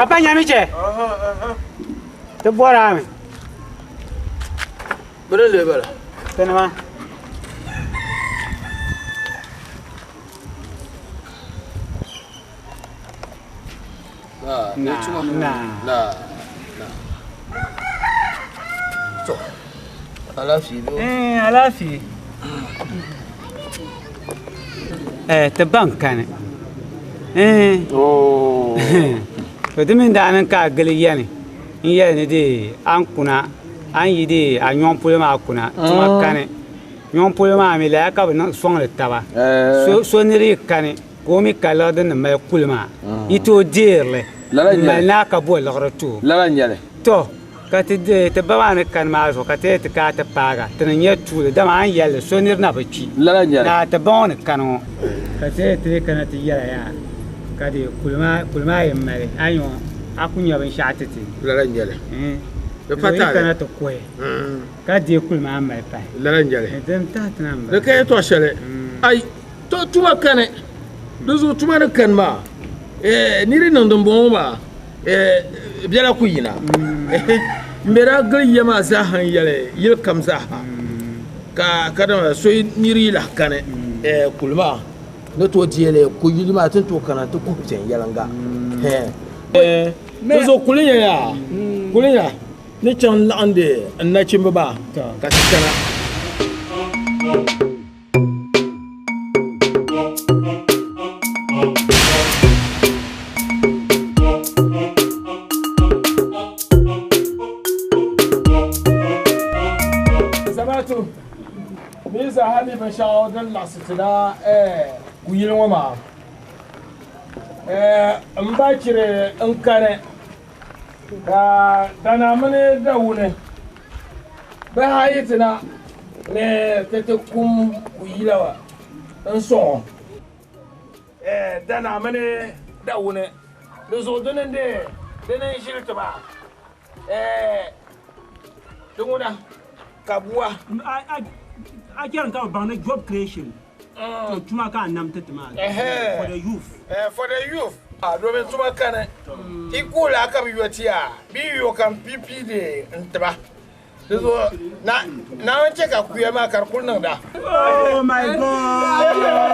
Papa Yamiche. The boy, I'm. But a level. Tenema. Nah. So, I love you. I love you. The bank can it? Oh. But the men down and car gilliani. Here in the Ankuna, and ye did, and yon pulma kuna, can it. Yon pulma, me like I will not swung the tower. So nearly can it. Go me colored in the milk pulma. It too dearly. Like a boy or two. Lavangele. To. Catete the Bavana can maso, catete cata paga, tenere to the Daman yellow, so near Nabachi. Lavangele. The bone cano. Catete cannot yell. Cadi Kulma Mary, I know. I couldn't have shot it. Lavangele. The Patana to quay. Cadi Kulma, my pie. Lavangele. Then that number. The Kato Shelley. I told to a cannon. Those who tomorrow can ma. Nearing on the bomba. Biala Quina. Miracle Yamazaha yele, you come Zaha. Kadama, so nearly like Cane, Kulma. Not what yele, could you imagine to Cana to cook Yalanga? Meso Kulina, nature on the and Nachimba. Misa hali bashaw dan lasitna kuyilwama mbachire nkane ka dana mane dawune ba hayitina ne tetekum kuyilawa nso dana mane dawune dozo donende denen shirtaba dunguna kabua I can't come about job creation. Tumaka and Namtetama for the youth. For the youth. Robin Tumakana. Equal Akabi Yotia. Be you can PPD and Taba. Now check out Kuyama Karpuna. Oh my God!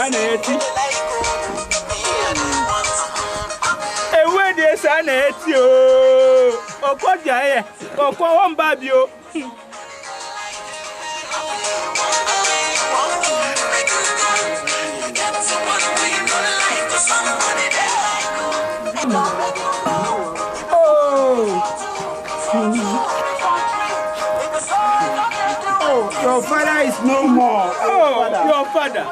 saneti. Ewe de saneti o. Oko jaye. Oko won babio. Your father is no more. Oh, your father.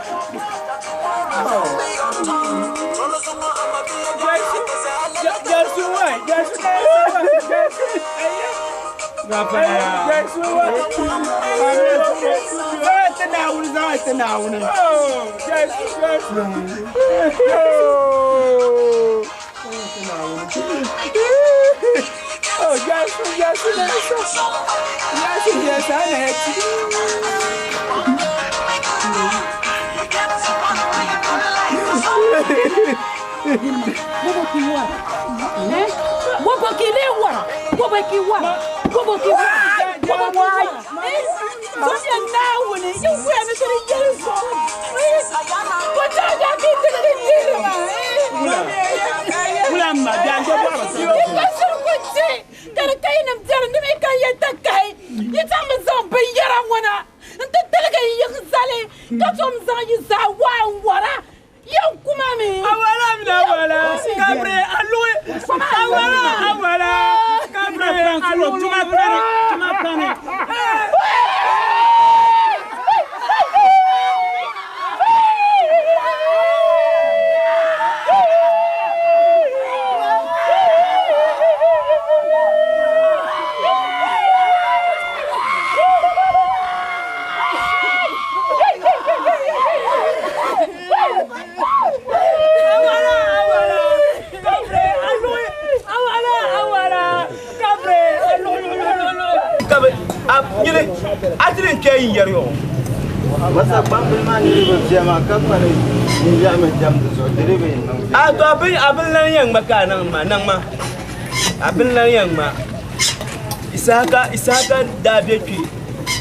I didn't care in your own. What's up, Bambleman? I've been learning Macana, I've been learning Ma Isaka, Dabi,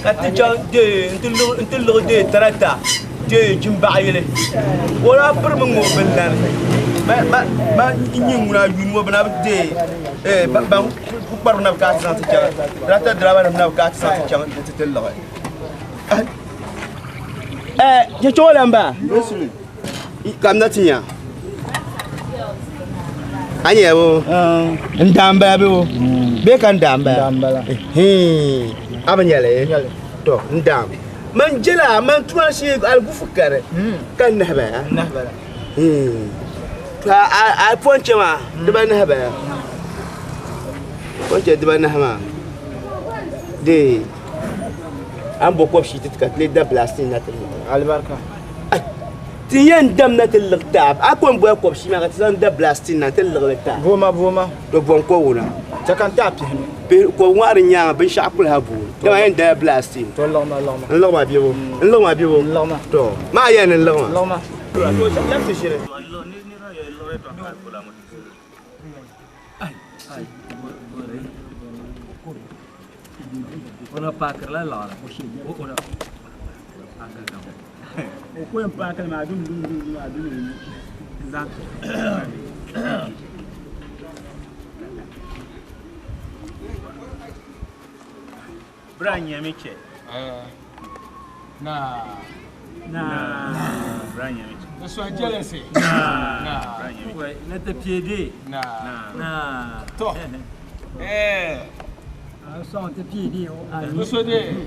Katijan Day until Lord Day, Tarata, Jay Jimbaile. What up, Permango, but you move another day, but Parang nak kat sangat jangan. Rata drama nak kat sangat jangan detail lah. Dia cuba lamba. Kamu nak tanya? Anya bu. Ndamba bu. Bekan ndamba. Ndamba lah. Apa nyale? Toh ndam. Menjela, mentuan si al-gufukar. Kan nahba. Nahba. Puan cuma, depan nahba. Wajah di mana hama? De, ambo kau situ kat leda blasting natal. Albarka. Tiyan dam natal lektab. Aku ambo kau situ kat leda blasting natal lektab. Boma. Do bom kau una. Cakap tap. Kau ngarinya bersakul habu. Jangan yang dah blasting. Tolong ma biu. Lama. To. Ma yang lama. Lama. Yang tu sih. Ona pakar la la ona o ko en pakar ma dum zan branya meche na branya meche so jealousy na branya meche na te piedi na to São te pedi o sou de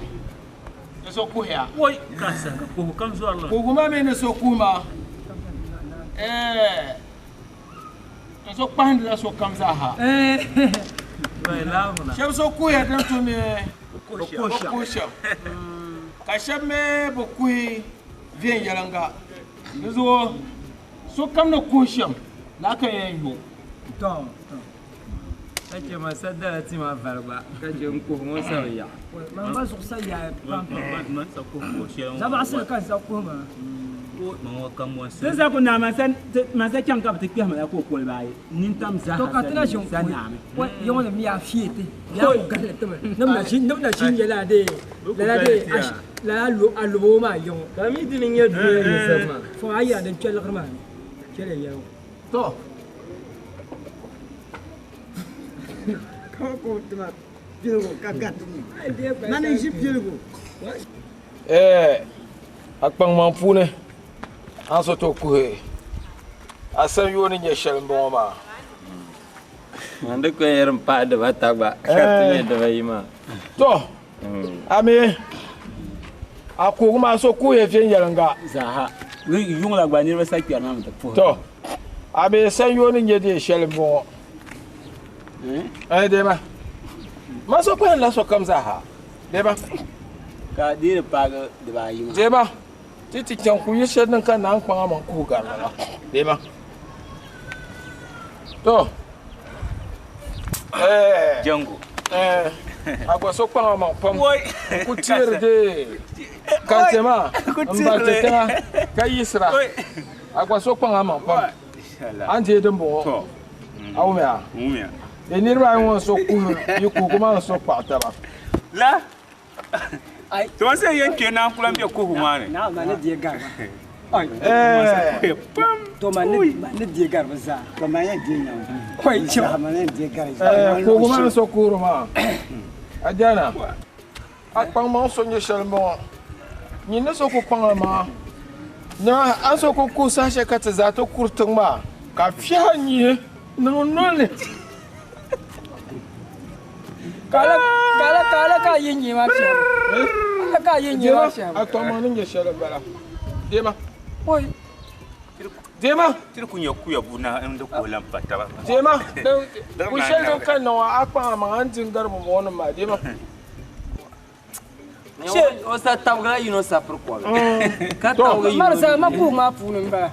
eu sou correr oi casa corro canzola corro mas eu sou kuma eu sou pande lá sou camzaha vai lá mano eu sou correr dentro me coxa cachê me bocui vem yalanga eu sou cam no coxa lá que é eu então Kaje masada ti ma farba kaje mko mo sawiya man ba su saya pam man sa ko ko shi za ba sai kan sa ko ma Sai sa ku na masa can ka ta kiya mala ko ko bai nin tam za to ka tana shon sa na me wa yon mi ya fiete ya ko galle tama namna shin yala de la lo albo ma yon kami dinin ya duwe ne sama fo aya da kele garma kele ya to ko tuma pilgo kakatu nani shi pilgo akpang mampune an so to kuhe asan yoni nya shalmbo ma Anda ko yeram pa da bata ba katnya da bayima to ame aku ma so kuhe fen yalanga zaha yung la gba ni ba sa kiya na mata po to ame san yoni nya de shalmbo de ma ma so ko la so kam zaha de ba ka di pa ga da bayima de ba titi can ku yi shedin kan nan kwa man ku ga na de ma to jango agwa so kwa man pam ku tire de kantema mbateta ka yisra agwa so kwa man pam anje de mbo awumya de nirba won so ku yi ku kuma so pata ba la ai to sai yanke na kulan be ko humane na ma ne die gar ai to ma ne die gar ba za to ma ya die nyam oi cho ma ne die gar ko kuma so ku ma ajana akpang ma so nye shalmo ni ne so ku pang ma na an so ku sa she ka ta za to kurtun ma ka fiya ni no ne kala ka yin yi ma shi ka yin yi ma shi akpang ma ne shalmo bala dema oi dema tir kunya kuya buna inda ko lampa ta ba dema ku shedin kan nawa akpang ma an jingar mu wona ma dema che o sa tabga you know sa pourquoi ka to marsa ma ku ma funun ba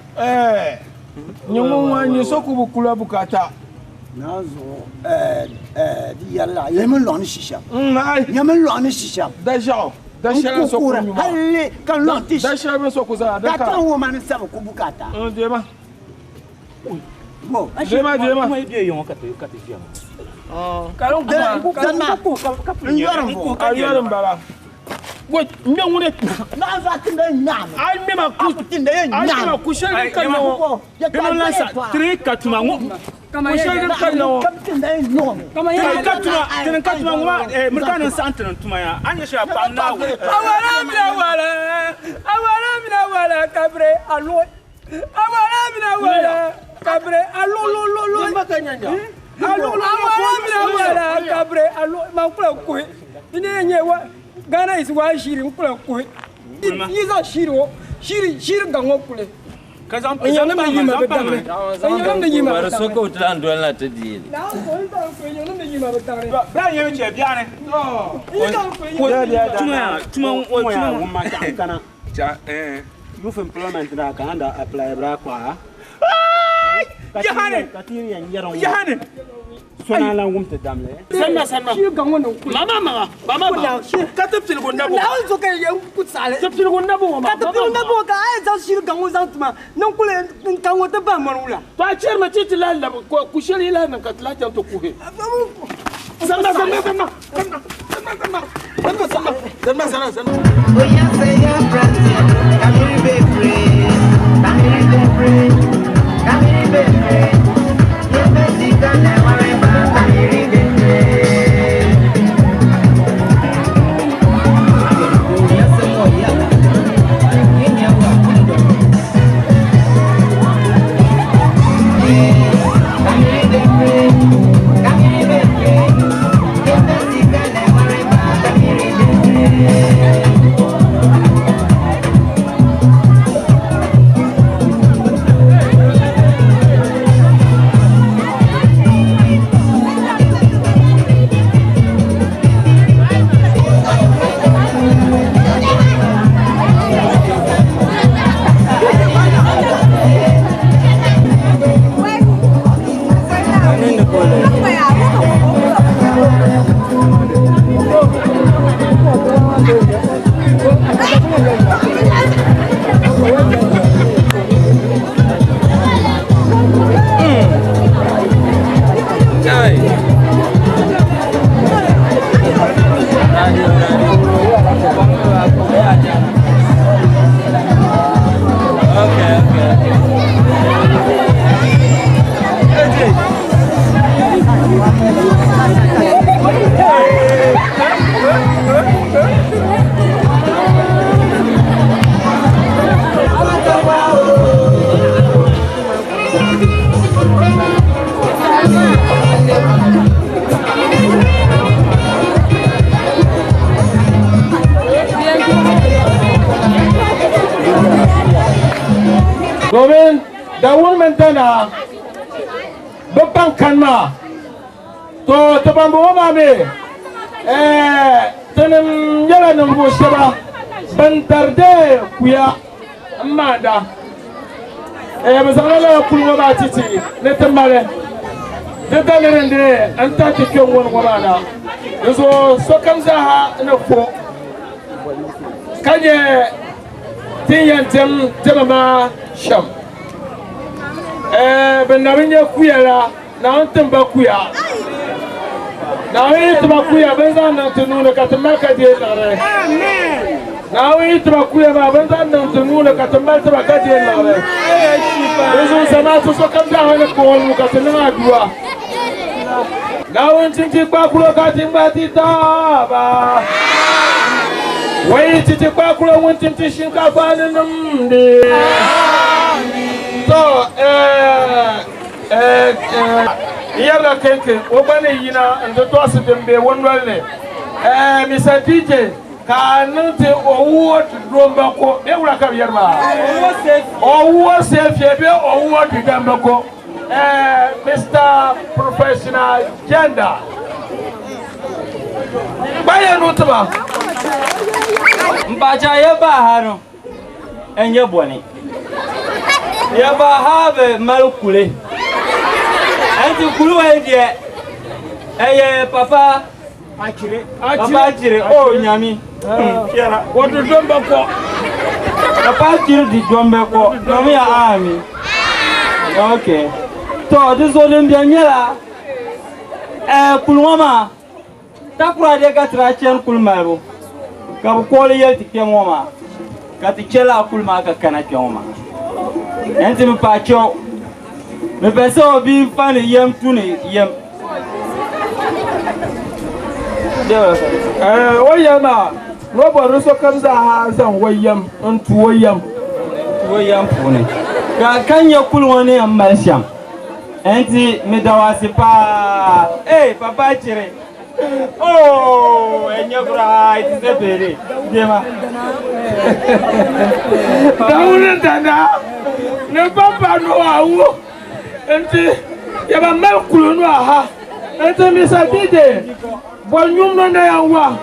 nyumu wa ni so ku bukula bukata na zo di yalla yemen lo ni shisha ai yemen lo ni shisha da shara so ku nyuma halle kan lo ti da shara so ku za da ka ka tan wo man sa ku bukata dema mo dema mai biye yon ka te fiya kalon ku kan ma ku ka yoram bo ayoram bala wo nyangune na za tin da nyam ai me ma ku tin da nyam ku shara kan no kan lansa tri katuma ngo kama ku shara kan no tin da nyam kama tri katuma ngo murkan santan tuma ya anya sha pam na wo awara mina wala kabre alo awara mina wala kabre alo lo makanyanya awara mina wala kabre alo ma kula ku ine nyewa Ghana is why she didn't play quick. He's a shiro, she gango kule. kazan Yana ma yima betare. Yana ma yima. bara so ko tlan do la ta di Na ko ta ko yana ma yima betare. bra ye che biane tuma ma kana cha youth employment da kan da apply bra kwa Yahane katiri yan yaron yahane sona la ngum te damle Sanna. Shi gango no kule. mama ka taptil gonda bo Na so ka yan kutsale. taptil gonda bo ma Ka ta tuna bo ka ai za shi gango zan tuma. Nan kule kan wata ba manula. to a cer ma titi la la ku shari la nan ka tla tan to ku he sanna Oh, yeah, say you're practicing. Come here, baby. Come here, baby. Come here, baby. You're Mexican, never remember. Come here, baby. Yes, oh, yeah. In your work. Come here, baby. Come here, baby. You're Mexican, never remember. Come here, baby. Domin da woman tana babban kanma to ta bambo ma me tanin yala nan bo shaba ban tarde kuya amma da bazalala kulwa ba titi ne tamale da dalilin da an ta tafiyan wani gaba da yazo so kan za na ko kanye tinyantem temama sham ben nawinya kuyala na onten ba kuya na wi tuma kuya ben zan nan tunu ka tamaka de lare amen na wi tuma kuya ba ben zan nan tunu ka tamaka ka de lare yesu sama so kam da wala ko mu ka tunu duwa na won tinki ba kulo ka timba ti ta ba wai titi kwa kula wuntin ti shinkafa nan de to yalla kenke o bane yina ndo to su dembe wonwal ne misa DJ ka nante o wot domba ko be wura ka yerma o wo selfie be o wot gamba ko Mr. Professional Gender baya nutba Mbacha yeba hano enye boni yeba have malukule anti kulu endie eye papa achire o nyami kiara wodo domba ko papa achire di dombe ko nomi ya ami okay to dizo ndia nyela kulwama takura de gatra chen kulmaro ka ko le yel ti kemoma ka ti chela kulma ka kana kemoma enti mi pa cho me peso bi fani yem tuni yem wayama robo so kamza ha zan wayam antu wayam fune ka kanya kulwani amma sham enti mi dawasi pa papa chire oh enyokura itizebere dema dauna dana ne papa no awu enti yaba mal kulunu aha enti mi sadide bonyum no na yawa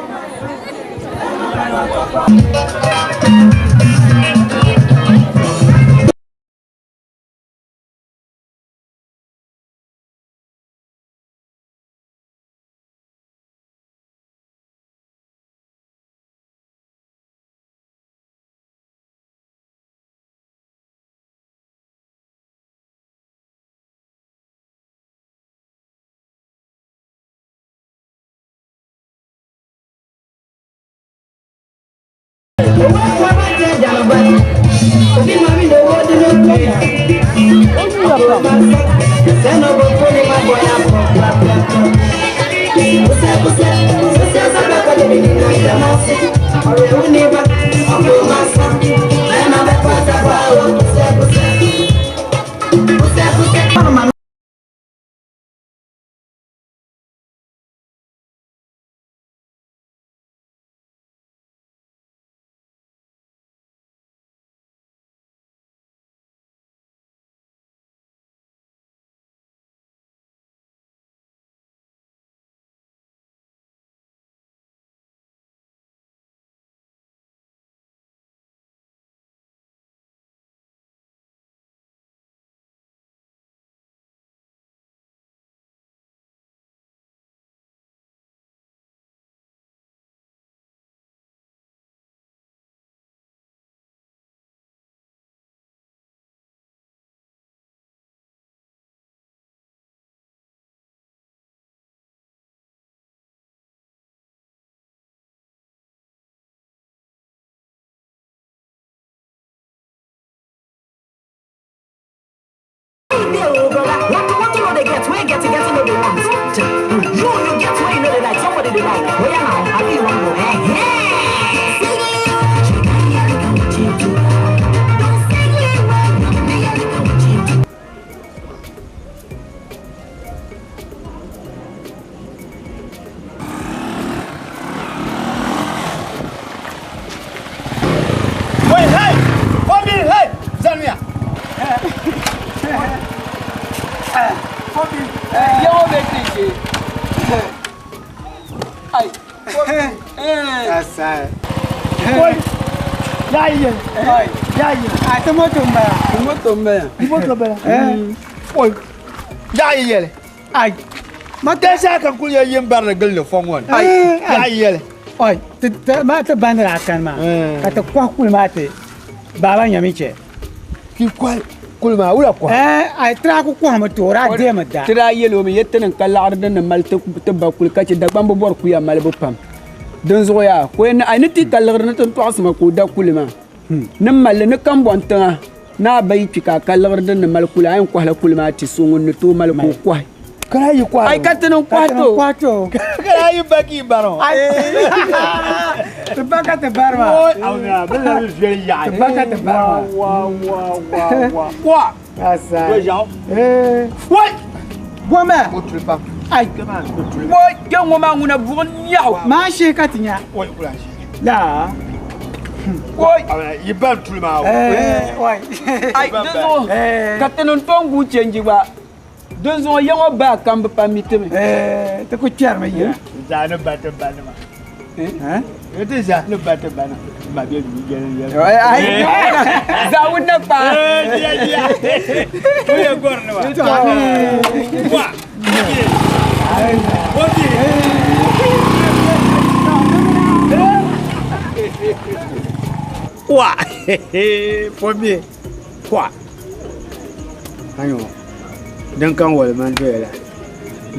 oh, brother. What you know they get? Where get to know they want? You get where you know they like. Somebody they like. Where you now? I feel one more. kulma ula kwa ai tra ku kwa ma tora de ma da tra yelo mi yetten kala ardan na malte te ba kul ka ci da bambo bor ku ya mal bu pam don zo ya ko en ai niti kala na ton to asma ku da kulma nan mal ne kan bonta na bai ci ka kala ardan na mal kula ai ko hala kulma ti sungun ne to mal ku kwa kana yi kwa ai katten kwato kana yi baki baro te baka te barma au na bela je ya te baka te barma wa kwa asa we jao what goma o tu pas ai mo jango ma nguna bugon yaw ma she katinya oi kula la oi yi ban tu ma oi ai dezo katten ton gu chenji ba dezo yango ba kambe pamiteme te ko tiar ma ya za no bata bana ma itu za no bata bana ma be bi gele ya ai za wonna pa ya ya ko ya gorno wa wa odi wa pomie kwa ayo dan kan wal man doyela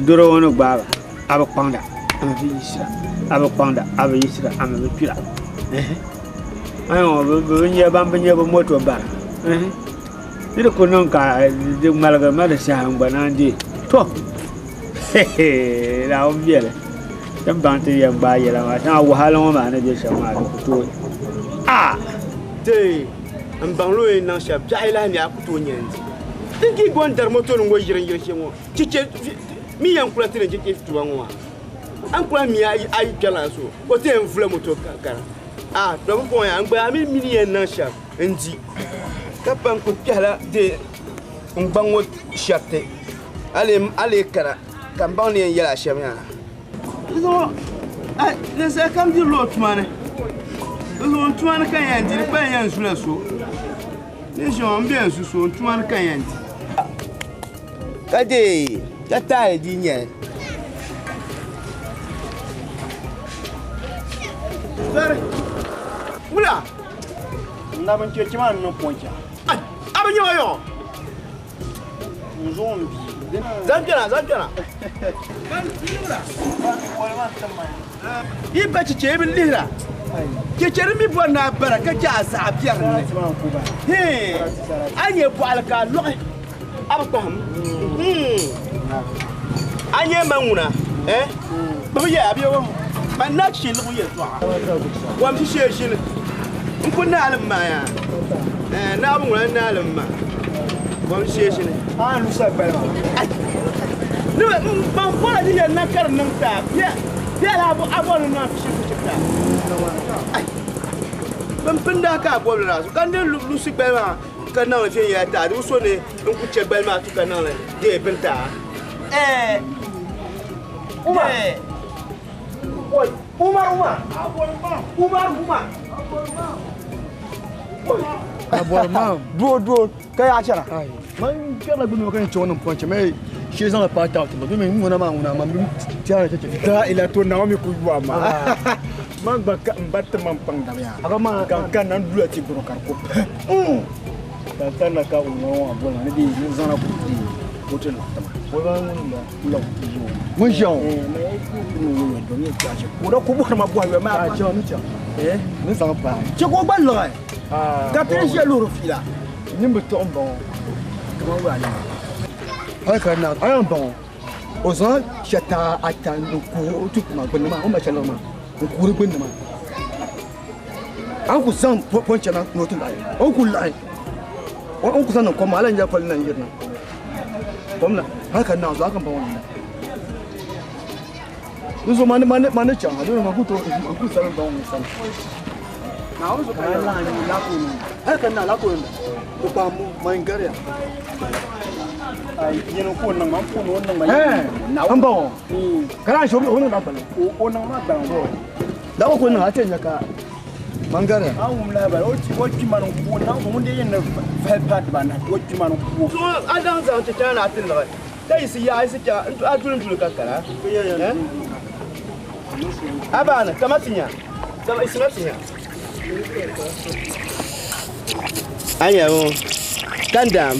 duro wono baba aba panda ama fi isra aba panda aba isra ama be pira ayo be nye bamba moto ba ida ko non ka de malaga ma da sha ngana ndi to la o biele dan bante ya ba yela ma ta wahala ma na je sha ma to te an banglo na sha jaila ni akuto nyenzi tinki gon dar moto ngo yiren shengo cike mi yan kula tire cike tuwa ngwa an kula mi ay kala so ko te en fule moto kara do ko ya ngba mi yen na sha nji kapan ko kala de ngbango shate ale kara kan ban ne yala shamya so le se kam di lot mane lo ntwana kan yan di pa yan sula so ne jo bien so ntwana kan yan di kade kata di nyen sare ula na ban ce cima no poncha aba nyo yo zombi zamjana ban ula wala tamma iba ci ce bin lihra ke cere mi bona baraka ja sa biyar ne he anye bo alka lo abam anye manguna ba biya abiyo ban nak shi lu ye to wa mi shi shi in kun na alma ya na mun ran na alma wa mi shi shi ne lu sa ba ne ban ko la ni na kar nan ta ya la abon na shi ta ban pinda ka bo la so kan de lu si ba kan na fe ya ta du so ne in ku che ba ma tu kan na de pinta Umar do kai a cara man kala gudu kan ci wannan ponce mai shi zan fa ta to domin mun na ma mun tiara take ta ila to na mi ku yuwa ma man baka mbatta man pang da ya aba ma kan nan dula ti bro kar ko kan na ka unwa bola ne di zan ku di hotel ta ma wala mun mun jão Ora ko bor ma bo ma jão ni jão ni sa pa che ko ban lo ka tre je lo fila ni mbo to bon comment va aller haka na ayan bon ozo shata atan ku tu ma gun ma o ma chala ma ku ru gun ma an ku san pon chana no tun ai o ku lai o ku san ko ma lan ya fal nan yirna bomna haka na zo haka bon nuzo mane changa do ma ku to ku san bon san na o zo ka la ni la ku haka na la ku ko pa mu mangare yeno ko nang ma ko no nang ma na ambo kana shobi hono na bale o nang ma dan do da ko nang ate nyaka mangare awum la ba o ti man ko nang ko munde yen fa pat ba na o ti man ko so adan za ta tana atin la dai si ya isi ka adulun dulu kakara abana kamatinya kama isimatinya ayawo kandam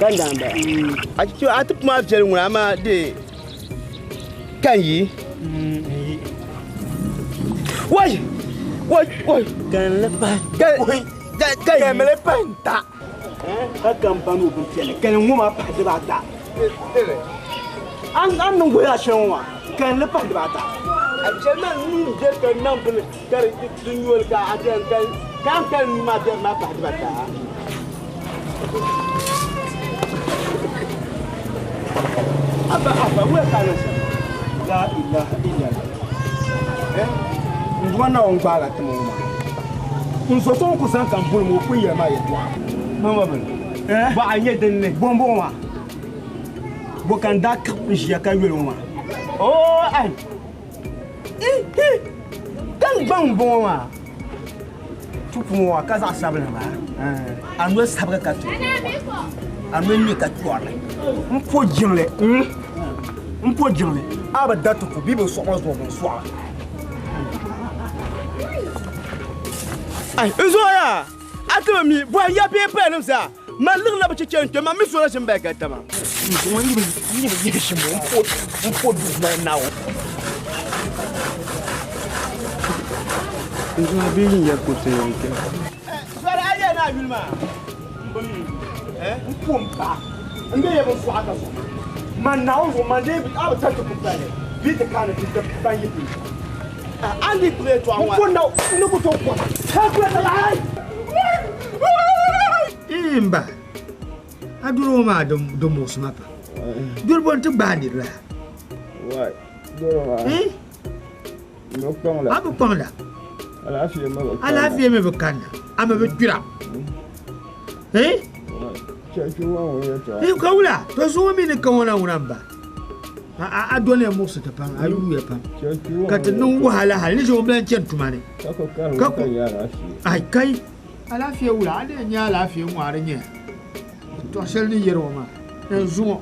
ba a ci a tup ma fiel ngura ma de kan yi wai kan le pa kan me le pa ta ka kan pa no bu fiel kan nguma pa de ba ta an no go ya shen wa kan le pa de ba ta a ce man ni de kan nan bu kar tun yol ka a kan ma de ma pa de ba ta Apa we kana la ilaha illallah ndwana ongba tamo ma nso so ko san kan bulu mo ku ye ma ye to mama ben ba anye den ne bombo ma bo kan da ka ya ka yelo ma oh ai dan bombo ma tupu mo ka za sabla ba anwe sabga ka to anwe ni ka to ala mpo jinle aba datu ko bibe so on so bonsoir ai ezoya atami bo ya pe pe no sa ma lugla ba chechen to ma mi so la shimba ka tama ni shimbo mpo du na nawo ezoya be yin ya ko te yonke sara aye na yulma mpo mpa nde ye bo so aka so man now man dey aba tatu ko pale bi te kana ti te ban yi ali play to anwa ko now no ko to ko ha ko ta lai imba aduro ma do mos mapa dur bon te bandi la ouais doro ma no pong la abu pong la ala fi me be kana ama be tira kaula to so mi ne kawana unamba a dole mu su ta fan ayu ya fan ka tunun wahala hal ni jo blan cen tumane ka ko ai kai alafiya wula ade nya alafiya ngware nye to sel ni yero ma en zumo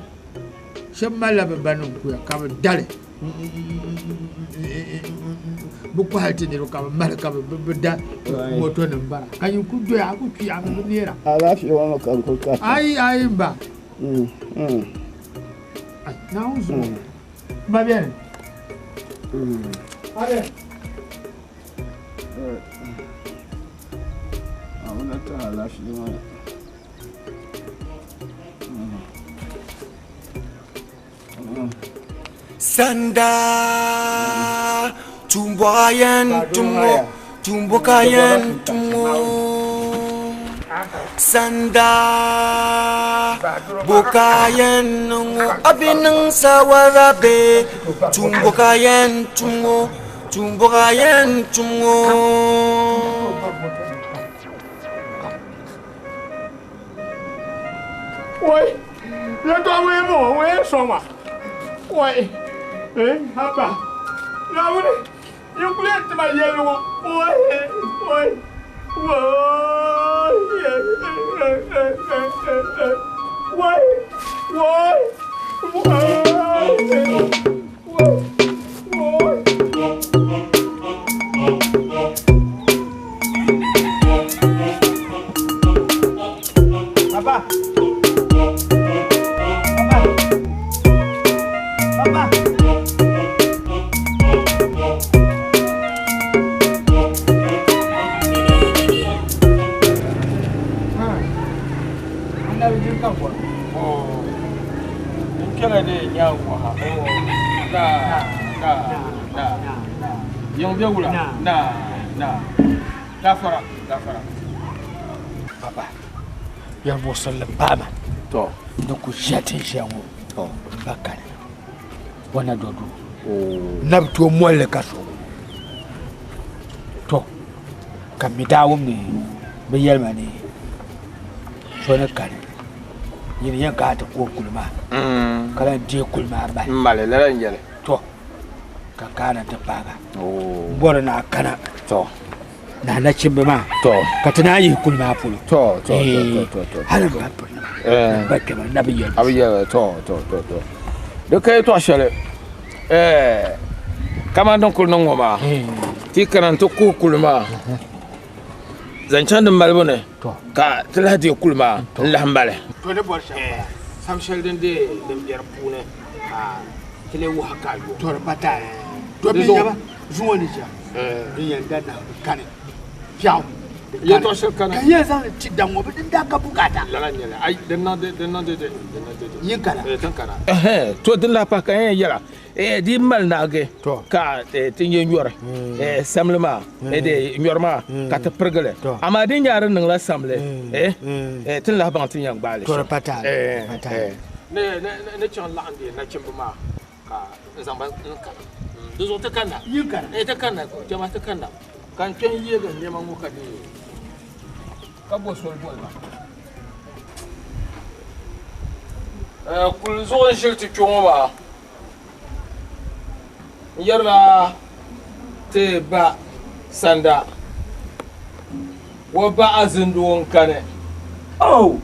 shemala be banu ku ya ka dale bu ko halti ne ka mal ka be da moto nan bara kan ku do ya ku fi am nera alafiya wa kan ko ka ai ba na uzo va bien a ver ahora está alafiya Sanda tumbokayen tumo Sanda bokayen nungo abinang sawarabe tumbokayen tumo Oi, la towe mo we soma. Oi. Hapa. Na ule. Yung kulit ma yelo mo. Oi. Oi. Papa. kela de nyawo ha na yang dia ulah na fara papa ya bosan lebama to da ku shate shawo to bakal wana dodo nabto molle kaso to kamidawo ni bayelma ni sona kan yin yan ka ta ko kulma kala je kulma ba male la njele to ka kana ta paga bora na kana to na chimbe ma to ka tana yi kulma pulu to hala ba ba ke ma na biye abiye to de kay to shale kama don kul non ngoma ti kana to ko kulma zanchan da malbone ka tilhadi kulma Allah mbale to de bor sam shel den de dem yer pune kile wu hakayo to bata to bi yaba juwani ja yin da na kane piao ye to shel kana ye zan ti dan wo bi da ka bukata la nyele ai den na de yin kana tan kana to din la pa ka yela di mal nage ka tin yen yor samlema de yorma ka ta pergale ama din yaran nan la samle tin la ban tin yan gbale to pata ne chan la ande na chimba ma ka zamba ka do zo ta kana yin kana ta kana ko jama ta kana kan ken ye ga ne man ka de ka bo sol bol ba kul zo shirti choma yara te ba sanda wa ba azindu kane o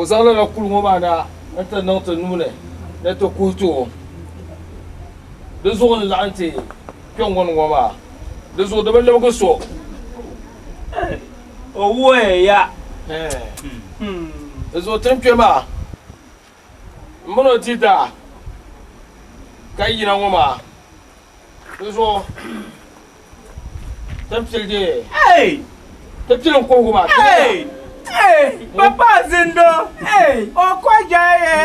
zala la kulmo bana ata nota nune na to kuto de zo la anti kyon won ngoma de zo de balle ko so o we ya de zo tempe ma mono tita kai na ngoma zo temple de temple ko ko ba papa zindo o ko jaye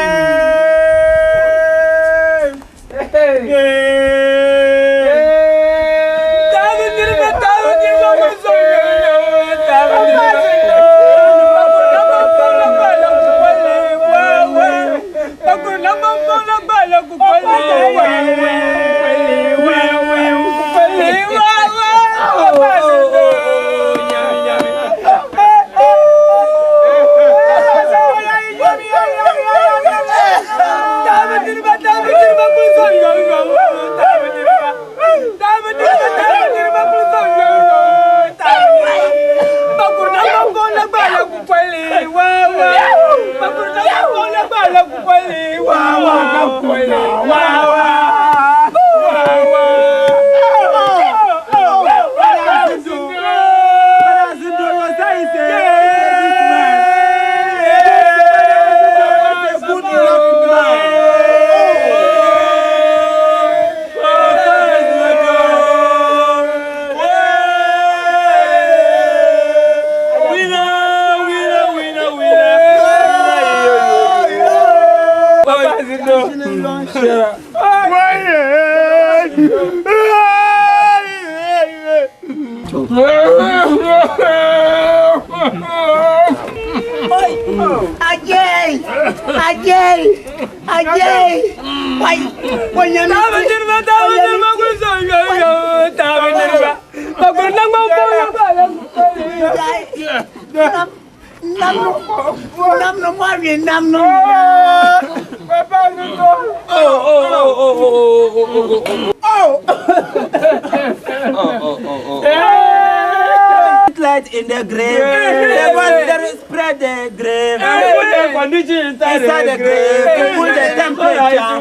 Light in the grave. They want to spread the grave. Inside the grave. Put the temperature.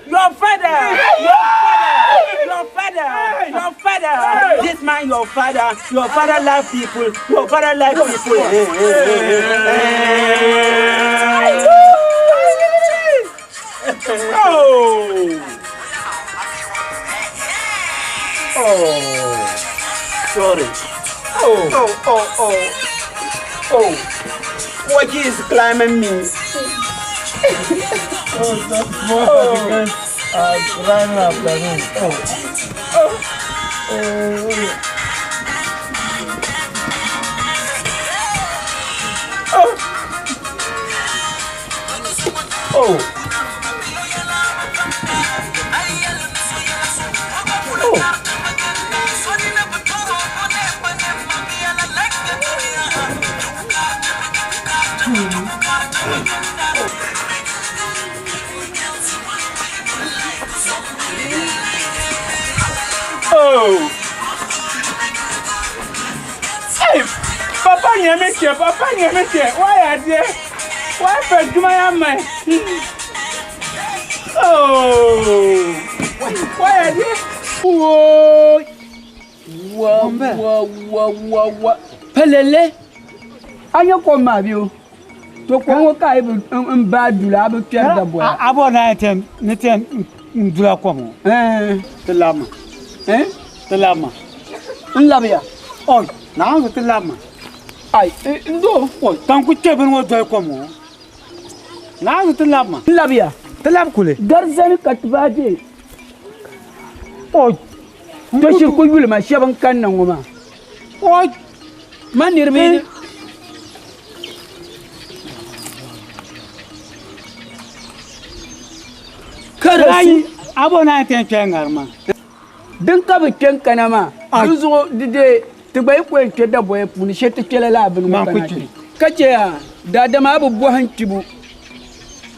Your father. This man, your father. Your father like people. Your father like people. Sorry. What is climbing me? Climbing after me. Hey, Papa Nyameke, why are there? Why for my man? Oh, why are there? Whoa. Pelele. Ayo ko mabio. To ko ka ibu mbadula abu pierda boya. Abo na tem, ne tem ndula ko mo. Telama. Telama. Nlabia. Oh, na ngo telama. Ai, ndo. Oh, tanku tebe ngo do ko mo. Na ngo telama. Nlabia. Telam kule. Garzani katbaje. Oh. To shirku yule ma shaban kan nan goma. Oh. Manir me. Karai abo na ten ngarma. Den ka be ken kanama. Duzo dide tibai ko en da boye puni shete kele la bin ma kana. Kace ya da da ma abu hankibu.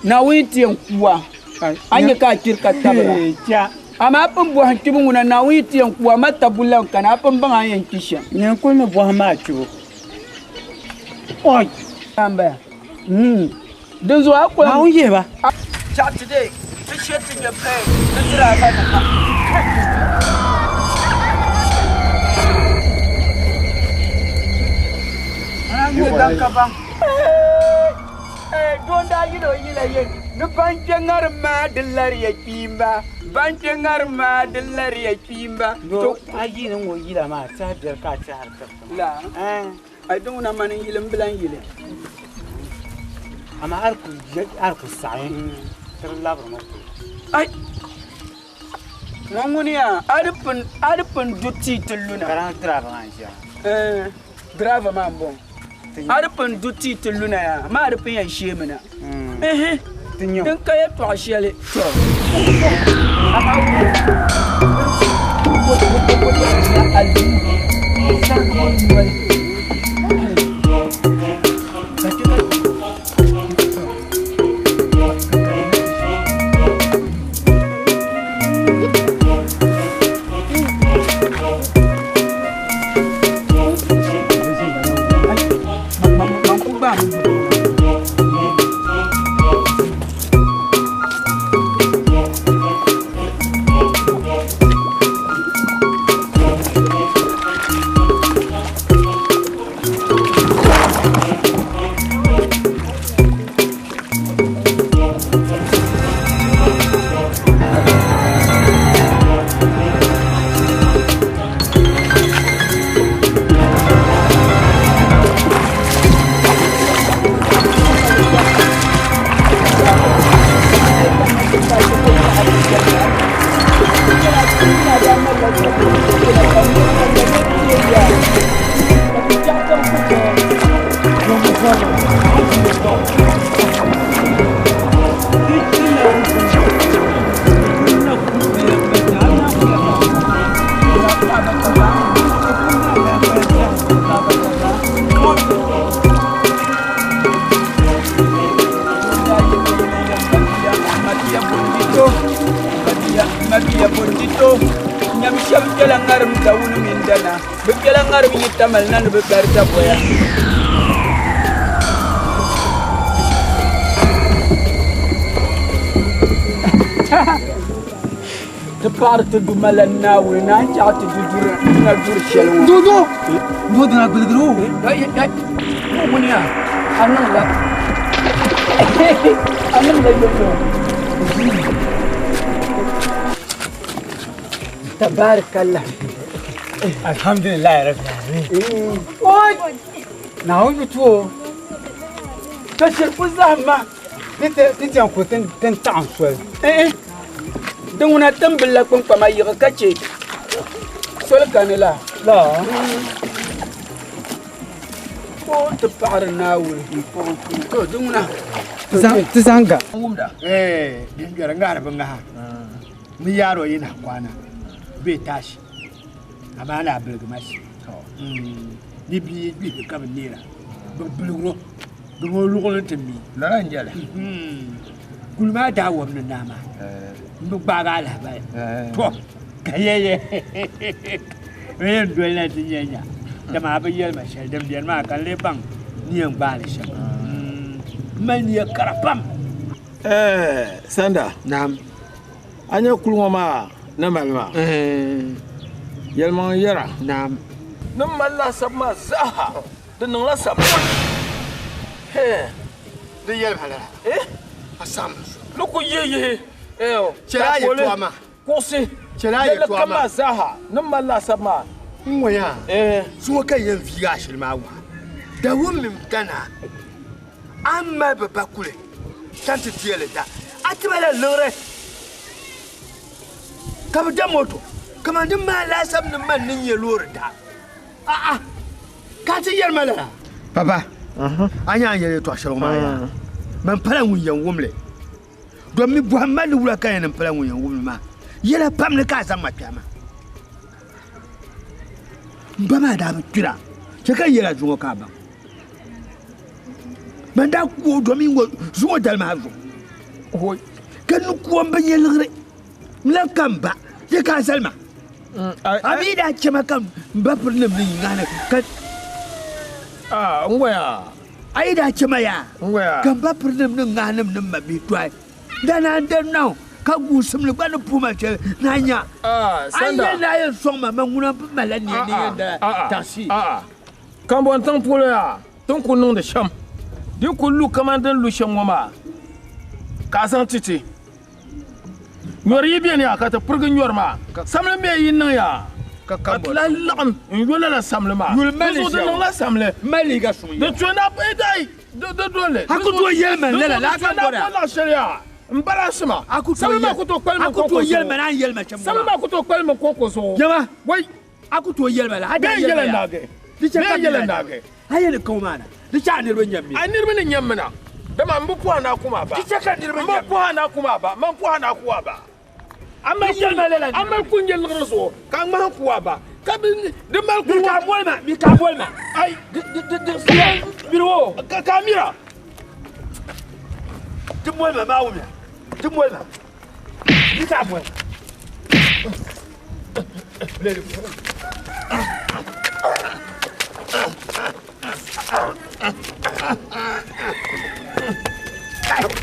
Na witi en kuwa. Anya ka kirka tabra. Ja. Ama pun bo hankibu nguna na witi en kuwa mata bulan kana pun ban ayen kisha. Nyen ko no bo ma chu. Oi. Amba. Duzo akwa. Na uye ba. Chat today. Fish it in your play. Let's don't you know you like the bunching arma delaria kimba. Bunching arma delaria kimba. I didn't know you are their catcher. I don't know money in Blank. I'm Arco sign. I Mongonia, Arpun duty to Luna. Drive a mambo. Arpun duty to Luna, Marpin and Shemina. Don't care to a shelly. Tamal nan be karta boya te parte du malana wina chaati du dur na dur shelu Dudu na gudru ay munia anan la tabarakallah Alhamdulillah Rabbil Alamin. Oi. Now you too. Kashir Puzama. Did you put in 10 towns? Don't want to tumble like Pumpa, you're catchy. Solcanilla. No. Oh, the power now will be for Duna. Zanga. You're a garabanga. We are in Aquana. Betash. Amana Bergamash. Nibi become nearer. But Blue, the whole world to me. Larangela. Gulmada woman Nama. No bagala. We do let in Yenya. The Mabaya Machel, the Denmark, and Lebang, near Balish. Many a carapam. Sanda. Nam. Anya kuluma na malma. Yelman yara. Nam. No mala sama zaha. The no sama. The Yelhala. A sam. Look ye. Chela Yama. Kosi. Chela Yama zaha. No mala sama. Moya. Suka yen viash mawa. The woman Tana. I'm my babakule. Tanti Tieleta. Atibala Lore. Come Jamoto. Come on, the man last of the man in your Lord. Can't you hear Mala? Papa. I am to show my man playing with young woman. Don't me Muhammad Wulakan and playing with young woman. Yellow Pamela Casa Matama. Bama Dabula. Check a year at Jokaba. Manda Domingo Zuodalmazo. Oh, can you come by Yellow? Lakamba, the Casalma. I mean, that Chamakam, Bapurnum, where? I that Chamaya, Where? come Bapurnum, Nanam, number be try. Then I don't know. Come some Lugano Puma, Nanya. Sanda. I am from Mamuna Melania, Tassi. Come on, Tampula. Don't know the sham. You could look Commander Lucian Mama. Kazan Titi. Moribiania got a program your ma. Some may in Naya. Kakam, you will let us samlema. You will manage the last samle. Maligas. The train up a day. The dwelling. I could do a Yelman, Lela. Embarrassment. I could tell you to call me to Yelman and Yelman. Some could call me Cocoso. Yama, wait. I could to Yelman. I didn't yell and nugget. I had a command. The child never knew me. I never knew Yamana. The Mambuana Kumaba. The second Mambuana Kumaba. Mampuana Kuaba. I'm a Yelman. I'm a Kunyan Rosso. Kama Kuaba. Come in the Malcolm. Mika. I the below. Camera. The Mola Mauna. The Mola. You have one.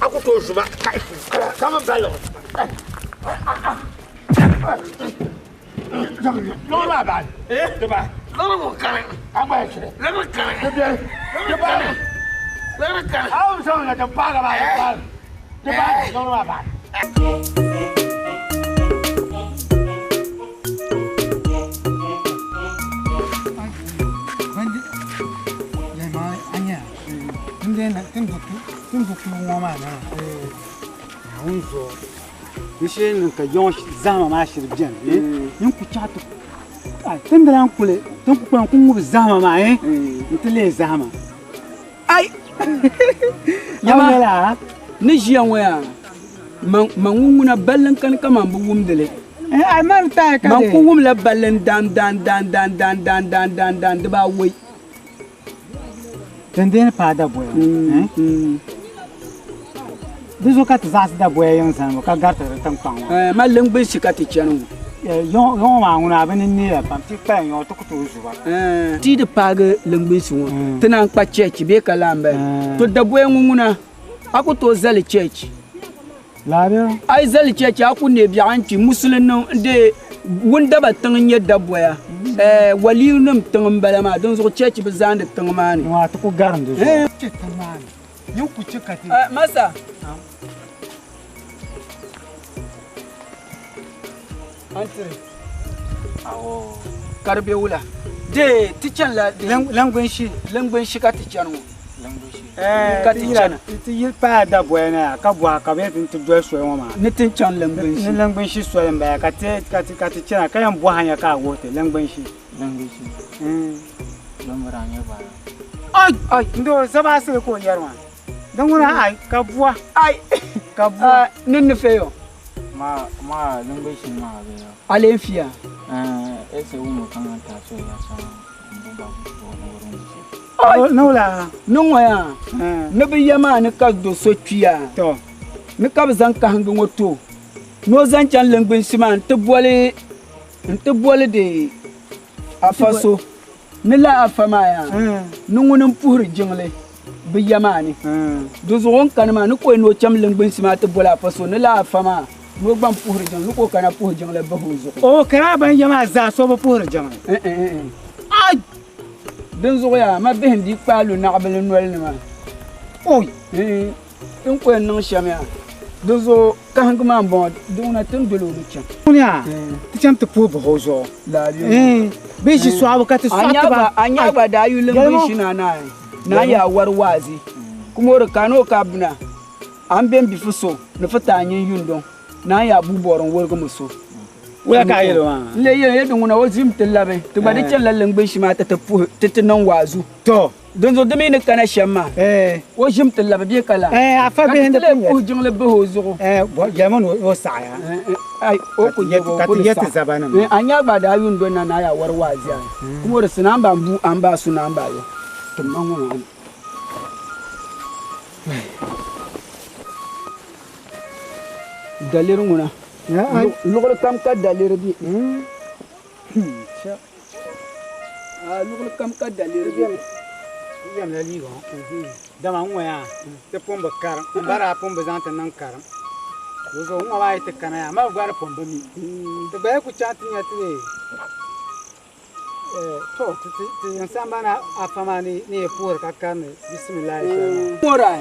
I could go to my come and bellow. No, Rabbi. No, coming. I'm actually. Let me come. I was only at the bottom of the bottom. No, Rabbi. Machine ka yon zama ma shir bien yon ku chato tendran kule ton ku kan ku zama ma ntele zama ai yamala ni jiyan waya mangunguna ballan kan kama bu wumdele ai man ta ka man ku wum la ballan dan da ba wai tenden pa da boya Dizo ka tazas da boya yan san ka garta tan kan ma lengbe shikati chanu yon ma nguna bani ni pam ti pa yon to kuto zuwa ti de paga lengbe su tana pa church be kalamba to da boya nguna aku to zali church labe ai zali church aku ne bi anti musulun de wunda ba tan nya da boya wali num tan balama don zo church be zande tan mani wa to ku garan do ce tan mani yon ku cikati masa Antre. Oh. Karbe wula. De tichan la langwen shi ka tichan wo. ti yil pa da buena ka bua ka be tin do so won ma ni tin chan langban shi ni langban shi so yan ba ka ti chana ka yan bua hanya ka wote langban shi lambara ne ba ai ndo zaba se ko yarwa dan wona ai ka bua ai ka bua nin ni feyo ma langban shi ma be yo alen fiya ese umu kan ta so ya sa Nola, nungwaya, nabi yama ni ka do so tuya. To, ni ka zan ka hangin wato. No zan can langbin sima nte bole de afaso. Ni la afama ya. Nungunin puhur jingle. Bi yama ni. Do zo kan ma ni ko no cham langbin sima te bola afaso ni la afama. No ban puhur jingle ni ko kana puhur jingle ba hozo. Oh, kana ban yama za so ba puhur jingle. Ai den zo ya ma be ndi palu na abel nol ni ma oy in ko nan shamya do zo ka hang ma bon do na tin dolo ni chan kunya ti cham te po bo zo la bi be shi so abu ka ti so ba anya ba da yu lin shi na ya war wazi kuma ro kano ka buna an ben bi fuso na fata anyin yundon na ya buboron worgo muso wala ka yelo ma le ye dunguna wo zim tillabe to ba de chen lalang be shima ta pu titinan wazu to don zo demi ne kana shamma wo zim tillabe bi kala afa be hende pu jingle be hozo bo jamon wo saya ai o ku ye ka ti yete zabana anya ba da yun don na ya war wazi kuma da sunan ba bu an ba sunan ba yo to man wo dalir nguna lugul kam ka dalir bi lugul kam ka dalir bi yam la ligo dama ngoya te pomba karam bara pomba zanta nan karam zo ngwa te kana ya ma gwara pomba mi te ba ku chati nya te to te yansamba na afama ni pour ka kan bismillah mora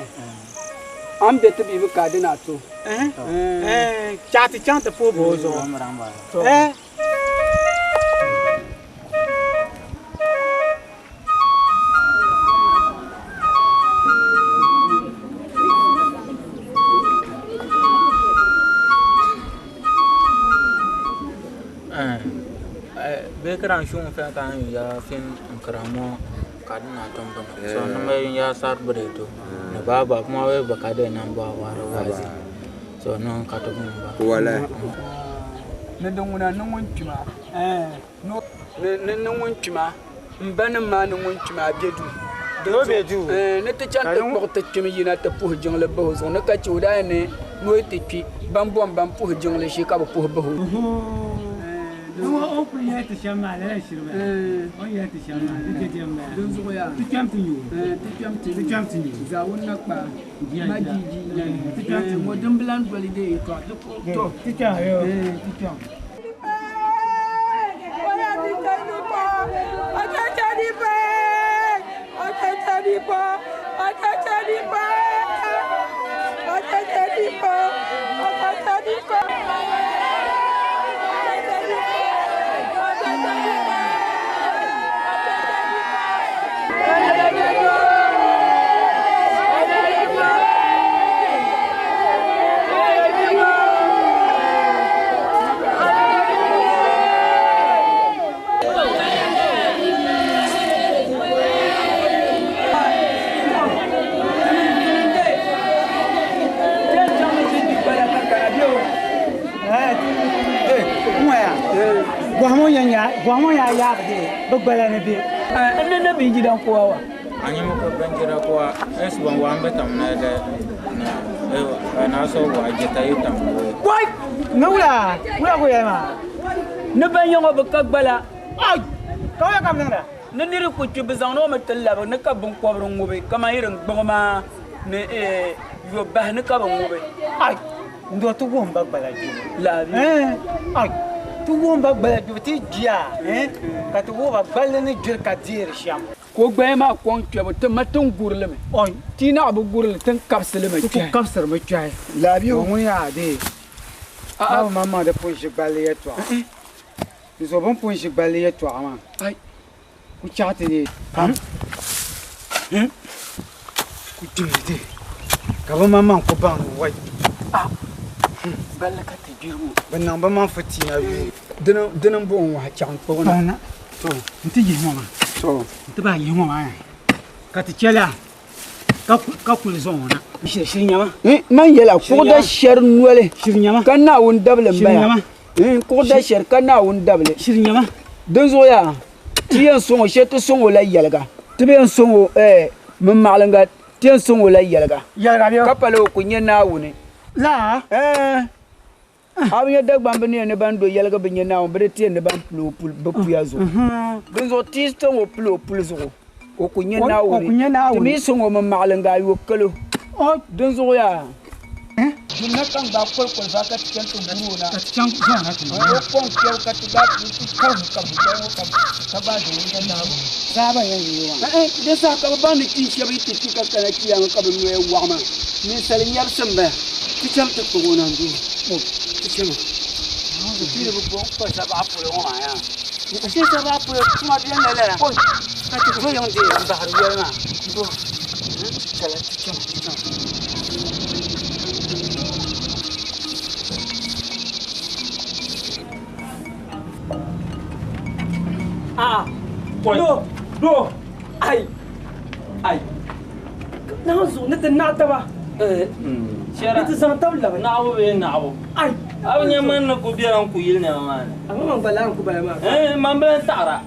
am de te bi ka dina to chati chanta po bozo Bekeran shung fa kan ya fin karamo kadina tombo so na mai ya sar bredo na baba kuma we bakade nan ba wara wazi so non ka to ba wala ne dunguna nan wancima no ne nan wancima mbanin ma nan wancima bedu do bedu ne ta chan ta ko ta kimi yina ta pu jingle ba zo ne ka ci uda ne no ti ki bambom bam pu jingle shi ka ba pu ba ho no o ku ya ta shama la shirba o ya ta shama ti jemba dun zo ya ti chamtinyu ti chamtinyu za wonna pa majiji ti chamtinyu mo dum blan valide to ti cha yo ti cha Guamo ya de bugbala ne bi ne bi gidan kowa wa anyi mu ko ban jira ko es ban wa ambetam na de na so wa jeta yitam wai nula ko ya ma ne ban yongo ba kagbala ai ka ya kam nada ne niri ku ci bizan no metalla ba ne ka bun kwabru ngobe kama irin gboma ne yo ba ne ka ban ngobe ai ndo to won bagbala ji la bi ai tu won bagbala ji ti dia ka tu wo bagbala ne jir ka dir sham ko gbe ma kon twebo te matun gurle me on ti na abu gurle tan kapsele me tu kapsar me twai la bi o mo ya de mama de pon jigbale ya to ils ont bon pon jigbale ya to ama ai ku chate de Kutidi. Kaba mama ko ban wai. Ah. Balaka te jiru. Ban nan ba man fatina yu. Dinan bon wa chan ko na. To, nti yi mama. To, nti ba yi mama. Ka ti chela. Ka kul zona. Shir nyama. Man yela ko da sher nuwele. Shir nyama. Kana won dable Shir mbaya. nyama. Ko da sher kana won dable. Shir nyama. Den zo ya. Tiyan songo sheto songo la yelga. Tiben songo mamalanga tiyan songo la yelga. Yelga biyo. Kapalo kunye na woni. La. Abiya Dagbani ne bando yelga binye na won bere tiyan ne ban plo bapuya zo. Den zo tisto wo plo zo. O kunye na woni. O kunye na woni. Timi songo mamalanga yo kalo. Oh, den zo ya. Dinna kan ba kol ba ka tiyan to buru na. Ka tiyan zona to. O kon kyau ka tiga kan ka ba da na na. Saba yan yi wa. De sa ka ba ni ti shabi ti ka kana kiyan ka ba no wa ma. Ni sal nyar samba. Ti cham to ko na ndu. O ti cham. No ti de bo ko sa ba pu le wa ya. Ni se sa ba pu kuma bien le la. Ko ka ti ko yon de ba har ya na. Bo. Kala ti cham. Ah, do, ai, Na zo na na ta ba. shara, Ti san tabla ba. na abu be na abu. Ai, Abu nyaman na ku biyan ku yil ne ma. amma man bala ku bala ma. Man be tara.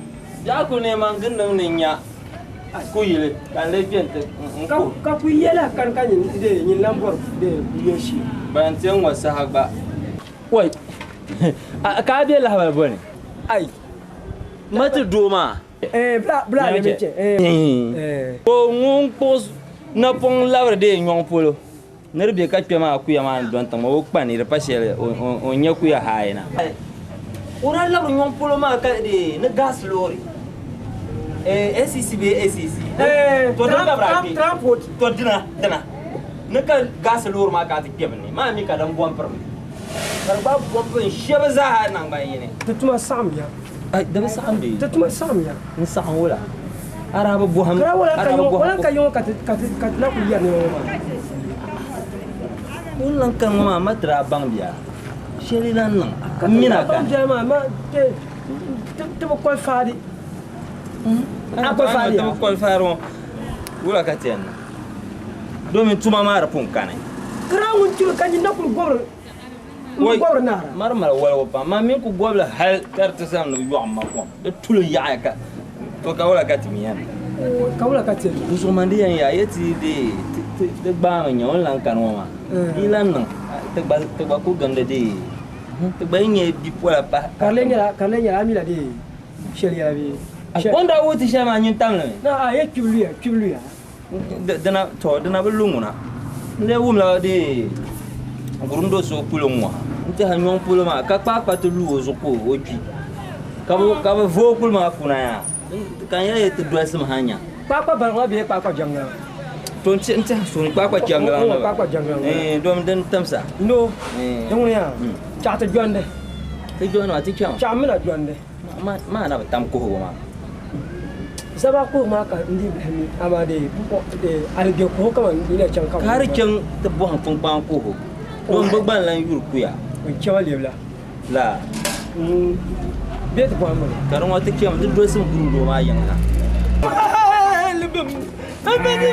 Ya ku ne man gindin ne nya. Ku yil, kan le biyan te. Ka ku yela kan yin de yin lambor de yeshi. Ban ten wasa hagba. Wai. Ka biya la bane. Ai. Mata doma. Bla ne meche. Ko ngun pos na pon labre de nyon polo. Nerbe ka kpema akuya man don tamo o kpani re pasel o nyaku ya hayna. Ora labre nyon polo ma ka de na gas lori. SCB. To dina bra bi. Transport. To dina. Na ka gas lori ma ka ti kpemni. Ma mi ka dan bom permi. Karba bom pen sheba za ha nan ba yene. Tutuma samya. Ai da sa ambe. Tutuma samya. Ni sa wala. Araba buham. Kara wala ka yo ka na ku ya ne ma. Ulang kan mama matra bang dia. Sheli lan nang. Mina kan. Ma te ko fadi. Apa fadi? Te ko faro. Wala ka ten. Do min tuma mara pun kanai. Kara won ci kan ni nakul gobro. Mo gobro na. Mar wala pa. Ma min ku gobla hal karta sam no yo amma ko. De tulo ya ka. To ka wala ka timiyan. Ka wala ka ten. Uso mandi yan ya yeti de ba nya on kan mama. Ilan nang. Te ba ku ganda de. Te ba nye bi pola pa. Karlenya ami la de. Sheli ya bi. Wanda wuti shama nyin tamle. Na a ye kiblu ya. Dana belunguna. Nde wumla de. Ngurundo so pulongwa. Nte hanyon puloma ka pa to lu zo ko oji. Ka ba vo pulma kuna ya. Kan ya yete dwes ma hanya. Pa ba bi pa janga. To nte so pa janga. Pa janga. Dom den tamsa. No. Dong ya. Cha ta jonde. Te jona ti cham. Cha mi la jonde. Ma na tam ko ma. Saba ko ma ka ndi ama de ko de alge ko ka man ni can ka. Har can te bo han fun pan ko. Don bagban lan yur kuya. Cewa lebla. La. Bet ko amul. Karon wata kiyam duk do sun buru do ma yanka. Album. Abedi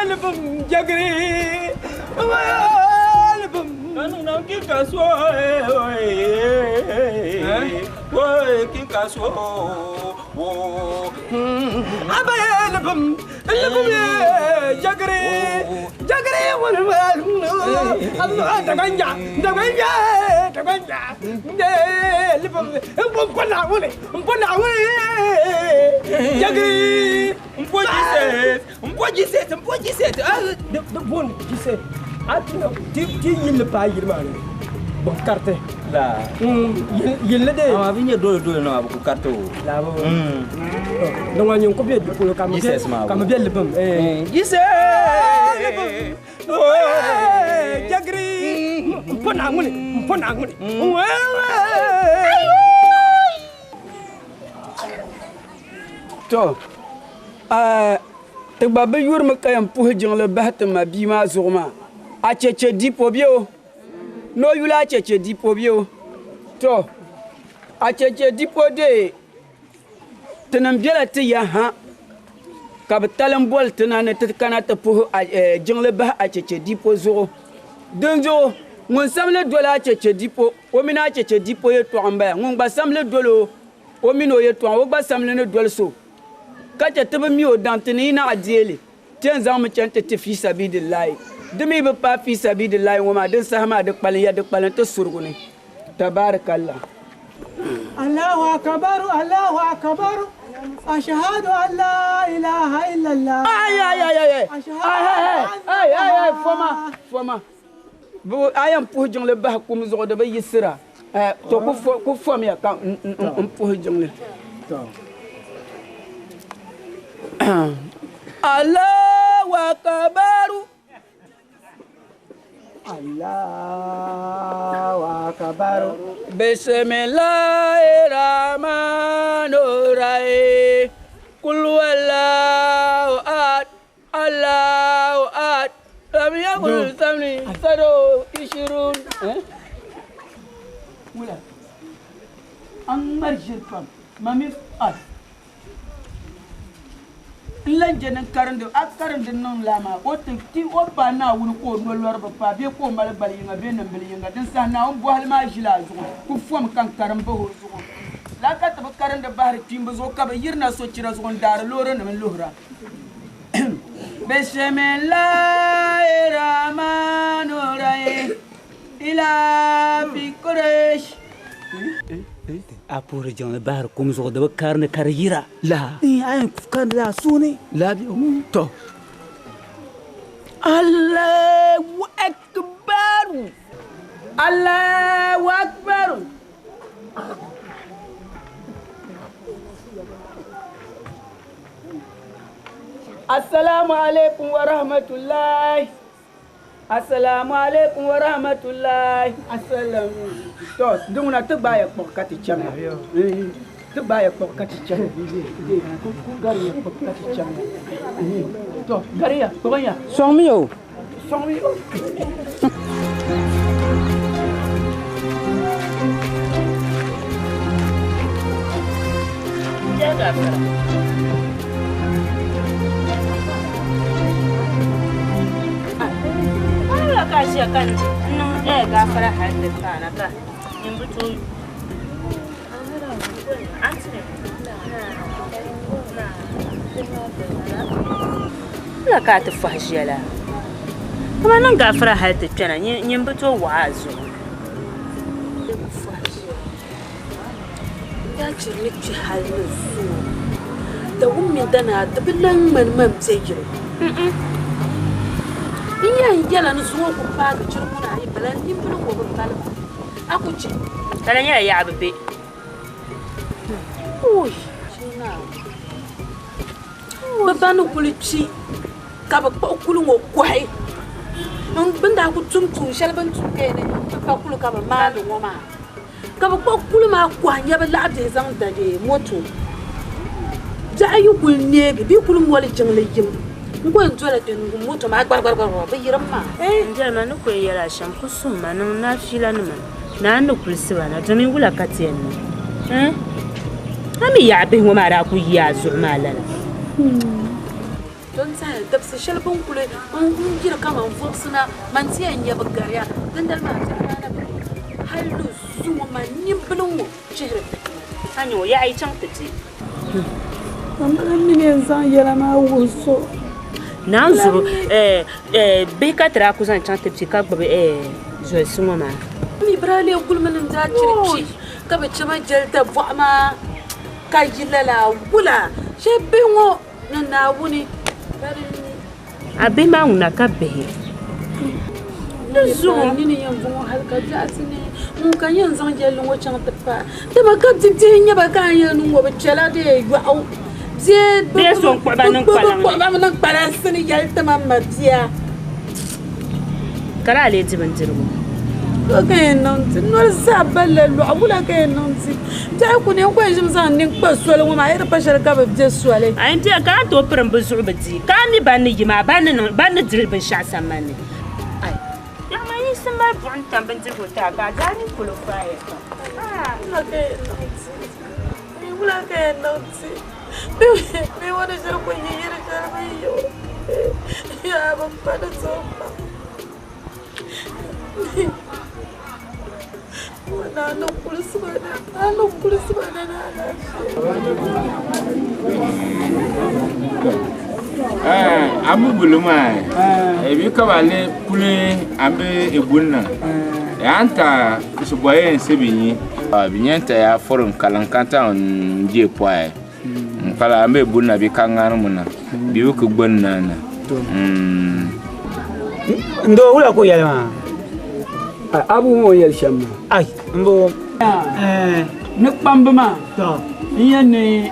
album jagri. Album. Kanu na ki kaso. Kin kaso. Album. Album jagri. Jagri wal Daganja. Album. Mpona wole. Jagri. Mpoji set. De bon set. Atino ti yille pa yirma ne. Bon carte. La. Yille de. Ah vinya dole no abu carte o. La bo. Donc on y copie du polo comme bien le bam. Yise. Jagri. Mpona nguni. To. te gba be yurmi ka yan puhi jingle bahti ma bi ma zuɣu ma a cheche dipo bio no yula cheche dipo bio to a cheche dipo de tinam biela ti ya ha ka be talim bol tina ne ti kana te puhi jingle bah a cheche dipo zuɣu denzo ngun samle dola cheche dipo o mina cheche dipo ye to amba ngun gba samle dolo o mino ye to o gba samle ne dol so kacha tebe mi o dantini na adiele tien zang me chante te fi sabidillahi demi be pa fi sabidillahi woma den sahama de kpalen ya de kpalen te surguni tabarakallah Allahu akbar ashhadu an la ilaha illallah ay foma bu ayam pu jongle ba kum zo de be yisira to ku fom ya ka pu jongle to Allahu akbar Bismillahirrahmanirrahim Qul huwallahu ahad Allahu ahad lam yakul samli sado ishirun wala an marjir fam mami as lan jenen karande ak karande non lama o te ti o ba na wul ko no lor ba pa be ko mal bal yinga be nan bel yinga den sa na on bo hal ma jila zo ku fom kan karam ba ho zo la ka ta karande bahar timba zo ka ba yirna so cira zo dar loro na men lohra bismillahirrahmanirrahim ila bi quraish apure jonge bahar kum zo de karne karira la ay kan la suni la bi to Allahu akbar Allahu akbar assalamu alaikum wa rahmatullahi assalamu alaikum wa rahmatullahi assalamu to dunguna to baya pokati chama to baya pokati chama ku gari pokati chama to gari ya pokoknya songmio jaga para kasia kan no gafara hadda kana ka in butu la ka ta fahjala kuma nan gafara hadda kana in butu wazo ya cirni ci halin su da ummin dana da bilan man sai jiro iya yala no so ko pa ga cirmuna ai balan yin bulu ko ba aku ci talan ya ya abbe oi shina baba no kulici ka ba ko kulu ngo kwai non banda ku tumtu shalban tuke ne ka kulu ka ba ma do ngoma ka ba ko kulu ma kwanya ba la de zan da de moto ja ayu kul ne bi kulu mo le jingle jim ngo nzola de moto ma gbar ba yiramma njama no ko yela sham kusuma no na fila no man na no kulsiba na to mi wula katien no ami ya be ngo mara ku ya zuma lala don sai dabsi shalbun kule on jira kama foksuna man tiyan ya bagariya dan dal ma ta na halu zuma man nimbulun chehre anyo ya ai chan tati amma ni ne zan yela ma wuso nanzuru be ka tra ku zan chan tati ka gbe zo suma ma mi brale gulman da circi ka be chama jelta vama ka jilala wula shebe ngo na wuni abi ma una ka be zuwa ni ne yan bon halka jasine mun kan yan zan jelin wacan tafa da ba ka tintin ya ba kan yan wo ba chala de yo je be son kwa ba nan sini jelta mamatiya kara le jibin jirgo Okay, nonsense. No sabale lo abula ke nonsense. Ja ku ne ko jim san ning pasole mo ma ira pashar ka ba je swale. Ai ntia ka to pram bu subati. Ka mi ban ni ma ban dil bin sha samani. Ai. Ya ma yi san ba bon tan ban ko ta ga ja ni ko lo fa ya. Ah, okay, nonsense. Ni bula ke nonsense. Me wona jara ko yira jara ba yo. Ya ba pa da so. Nano kulis bana abu buluma ebi kabale pule ambe ebunna anta kusuboye nsebinyi binyenta ya forum kalankanta on die poe kala ambe ebunna bi kangana muna bi ku gbonna na ndo wula ko yalma abu mo yel shamma ai mbo ne kpambama to yene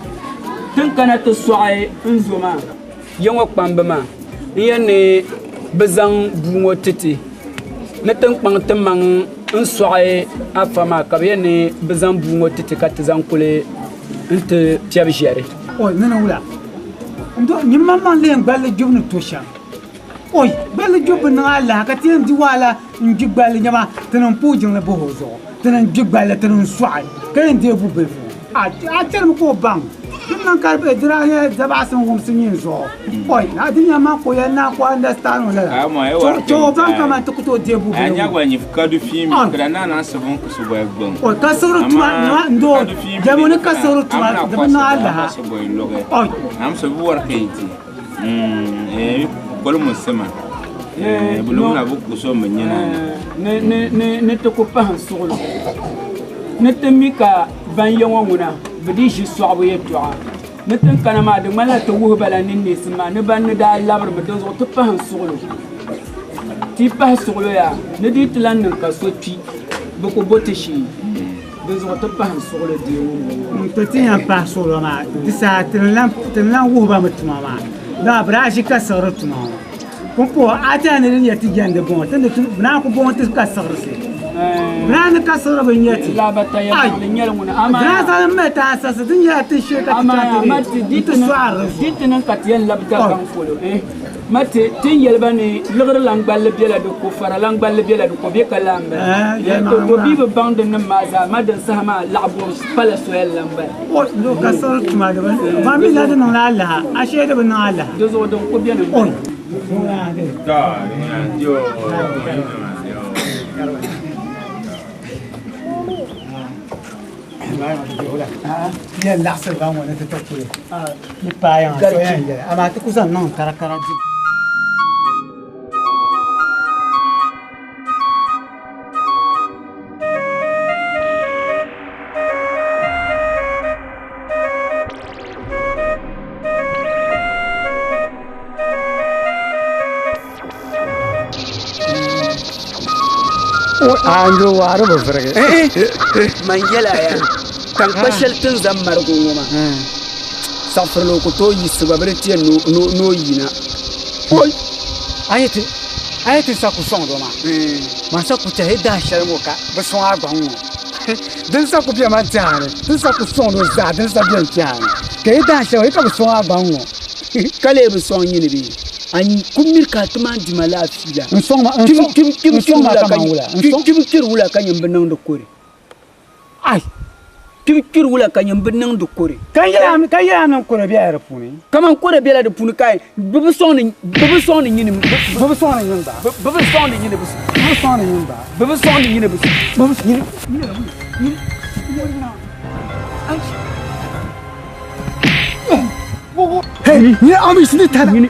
tun kana to soai nzoma yongo kpambama yene bezang bungo titi ne tun kpang temang nsoai afama ka yene bezang bungo titi ka tizan kule nte tiabjere o nana wula ndo nyimma man le ngballe jubnu tosha oi belle job na ala ka tin di wala njigbal nyama tanan pujin la bohozo tanan jigbal tanan suai kan de bu be a term ko bang nan kar be dira ya zaba san gum sin zo oi na dinya ma ko ya na ko understand wala to bang kama to ko de bu be anya gwa ni fukadu film kada na sabon ku so boy gbon o ka soro tuma ndo jamone ka soro tuma da na ala oi am so bu war kayti bolo musema bolo na buku so menyana ne to ko pa hansolo ne temika ban yongo nguna bidi shi soabo yetwa ne tan kana ma de mala to wo bala ninni sima ne ban ne da labar bedo zo to pa hansolo ti pa hansolo ya ne di tlan nan ka so ti boko boteshi de zo to pa hansolo di wo to tinya pa solo ma disa tlan wo ba mutuma ma da brashi ka saratu ma ko ata ne ne yati jande bon tan na ko bon tis ka sarse na ne ka sarra ban yati la bata ya ne nyal mun ama na sa meta sa sa tin yati she ka ta ama ditin ka tiyan labta kan folo mate tin yelba ne lugr langbal biela do ko fara langbal biela do ko be kalamba to bi be band ne maza madan sama labo pala soyel lamba o do ka saratu ma da ba mi la da na Allah ashe da ban Allah do zo don ko biya ne da yo ya la sa ba mo ne ta kule ni pa ya so ya ama ta kusan non karakara Anjo waro ba farage man yala ya kan bashal tin zammar goma safar ko to yi su babre tiyan no yina oi ayete sa ku son do ma man sa ku ta heda shar mo ka ba son agban mo dan sa ku biya man tare dan sa ku son do za dan sa biya tare ka heda shar ka ba son agban mo kale ba son yini bi an kumir ka tuma di mala fila kim wula kan yin binnan da kore ai kim wula kan yin binnan da kore kan ya nan kore biya rafuni kaman kore biya da funi kai bubu son yini bubu son yini ba bubu son yini hey, ni ami sini tada, ni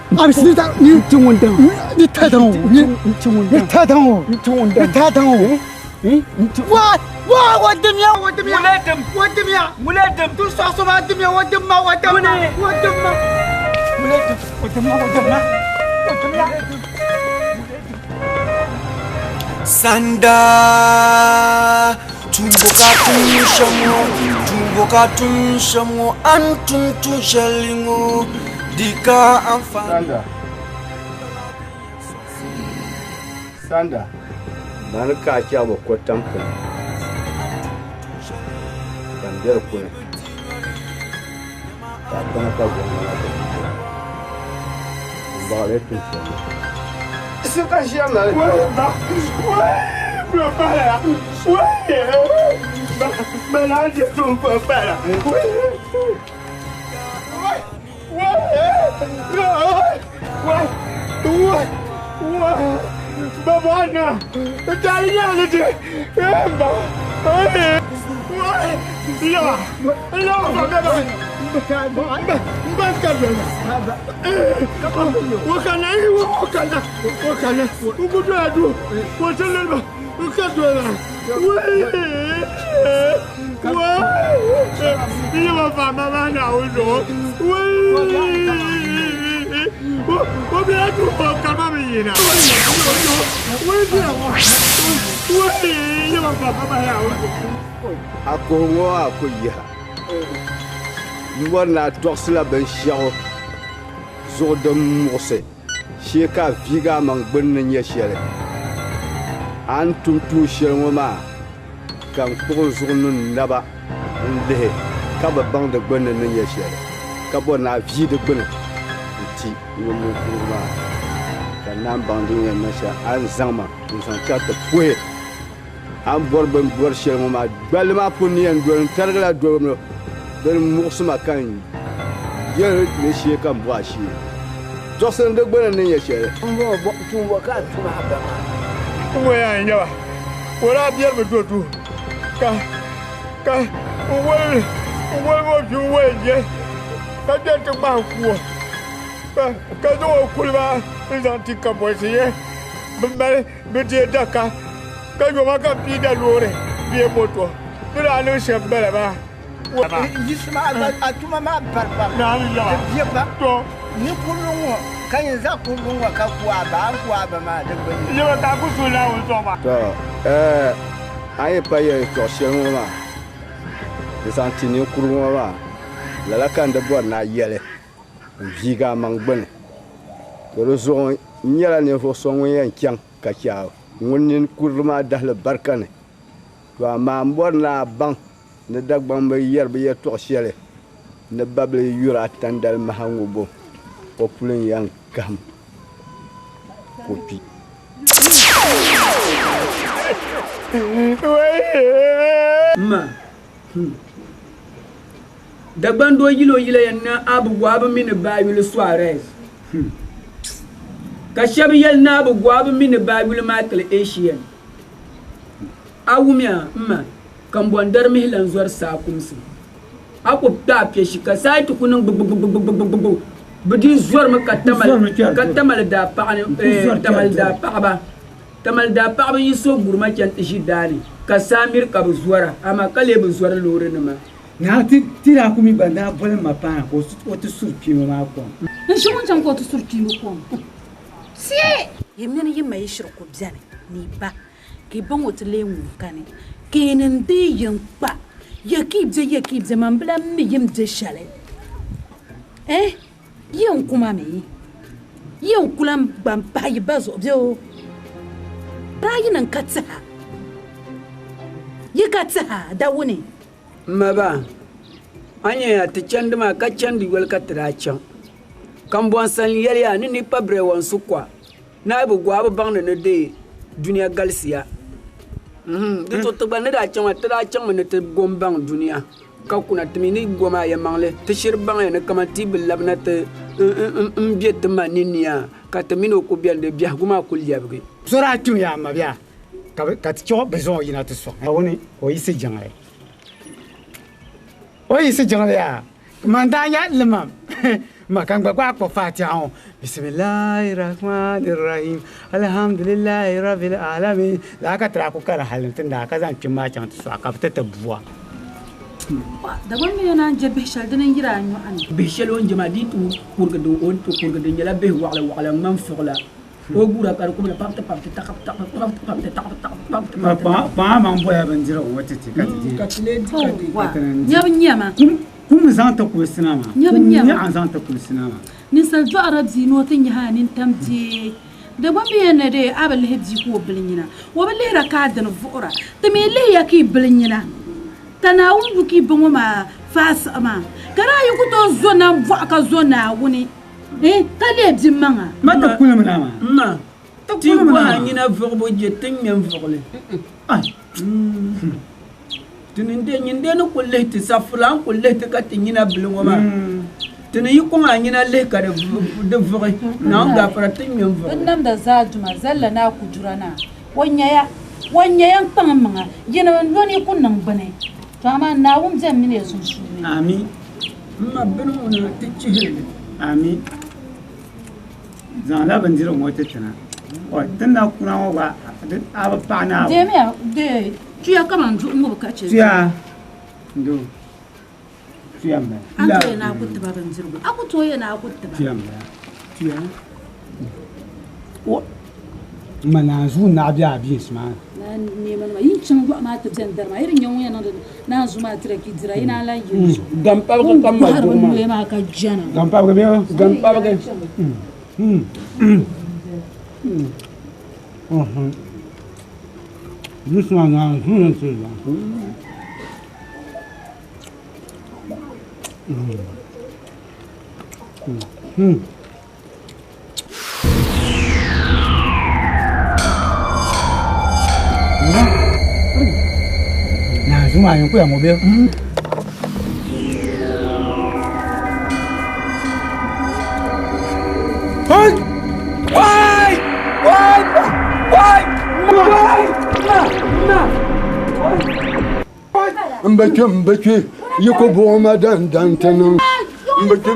cungun dah, ni tada o, ni tada o, wah, wademia, muledem, tu sasa wademia, Sanda tumboka tun shamo antun tun shalingo dika amfani Sanda Nani ka kya ba ko tamkin. Kan der ko ne. Ta kana ka go na ta. Ba le tin shi. Su ka shi na. Ba. Ba ba la. Ba la je tu ba la. Babana, talinya lagi. Aku ya. Nuwana dorsila ben shawo. Zodom mose. Sheka viga mang bunne nyeshele. Antum tu shelma. Kan ko zunun naba. Ndehe. Kaba bang de bunne nyeshele. Kabo na vi de bunne. Ti womo kuma. Kanam banding ya nasha anzama. Nsan chata pwe. Am borben bor shelma balma puni en don targala do ben mursuma kan yer ne shi kan bwashi to san de gbana ne yeshe bo tun waka tuma ba wo ya nyawa wala bier be do ka wo mo ju we je ka de te ba ku ka do kulba zanti ka bo siye be de daka ka yo ma ka pi da lore bi moto bila no shebele ba Yisma atuma ma barba na ya ye ba to ni kulunwo kan za kulunwo ka kuwa ba ma da gbani ye ba ta ku su la wo so ba to aye pa ye to shenwo ma de santini kulunwo ba la la kan de bo na yele viga mangbane to zo nyala ne fo so won yan kyang ka kya ngonin kurma dahla barkane to ma mbor na bang ne Dagbani yer be ye to shele ne bable yura tandal mahango bo populin yang kam kopi ma Dagbani do yilo yana abu gwabu mini babil Suarez ka shabi yel na abu gwabu mini babil Michael Asian awumya ma kan bondar mihlan zuwar sakumsi aku ta shi ka sai tukunin budi zuwar maka tamal da pa'ani tamal da pa'aba yi so gurma kan tishi dani ka samir ka zuwara amma kale bu zuwar lore ne ma na tira kumi banda bole mapa ko to surpi ma ko na shi wancan ko to surpi ko sie yemen yi mai shirku bzane ni ba ki ban wata lemu kane kenen de yampa yakibze mambla mi yimde shale yen kuma me yen kulam bam payi bazo byo payi nan katsa yikatsa da wuni maba anya ya ta canduma ka candi wal ka tracha kan bon san yariya ni pabre won sukwa na bu gwa bang ne de duniya galsiya de to to ban da chama tra chama ne te gombang duniya ka kuna tmini goma ya mangle te shir bang ne kama tibil labna te mbiet maninia ka tmino ko biande biya guma kulya bge sora tu ya ma biya ka ti cho besoin yina te so woni o yisi jangale ya manda ya lemam ma kan gba ko fatiha on bismillahir rahmanir rahim alhamdulillahi rabbil alamin la ka tra ko kala halin tunda ka zan kin ma can so ka fita tabuwa da ban me yana je bishal dinan gira anyo an bishal on jama ditu kurga do on to kurga de yala be wala man fuqla o gura kar ko la papta pa man boya ban jira o wata ka nyama كم زانت كل سينما نعم زانت كل سينما نسال جو عرب زينو تنها ننتمتي da ba me ne de abal hedji ko bilinyina wa ba lera ka da vura da me le ya ki bilinyina tanawun buki bongo ma fas ma kara yu ku to zona vo ka zona wuni ta le bi manga mata kulum na ma ta kulum na nyina vorbo je tin nyam vorle ai tuninde nyinde no kulle ti safulan kulle ti ka tinyina bilongo ma tuni yi kuma nyina le ka de vore na ga pratin nyam vore nan da za juma zalla na ku jurana wanya yan tan manga yina wani kunnan bane to amma na wum zan mine sun su amin amma binu na tichi amin zan la ban jira mota tana o tana kuna ba aba pana de me de tuya kaman ju ngo ka ce tuya ndo tuya me an to na ku ta ban jira aku to yana ku ta tuya me tuya o mana zu na biya bi isma na neman ma yin cin gwa ma ta jan darma irin yan wayan na zuma tira ki jira ina la yi gampa ka kamma goma ma ka jana gampa ga biyo gampa ka This one now is Nah, semua yang punya mobil. Mbeki yuko boma dantano mbeki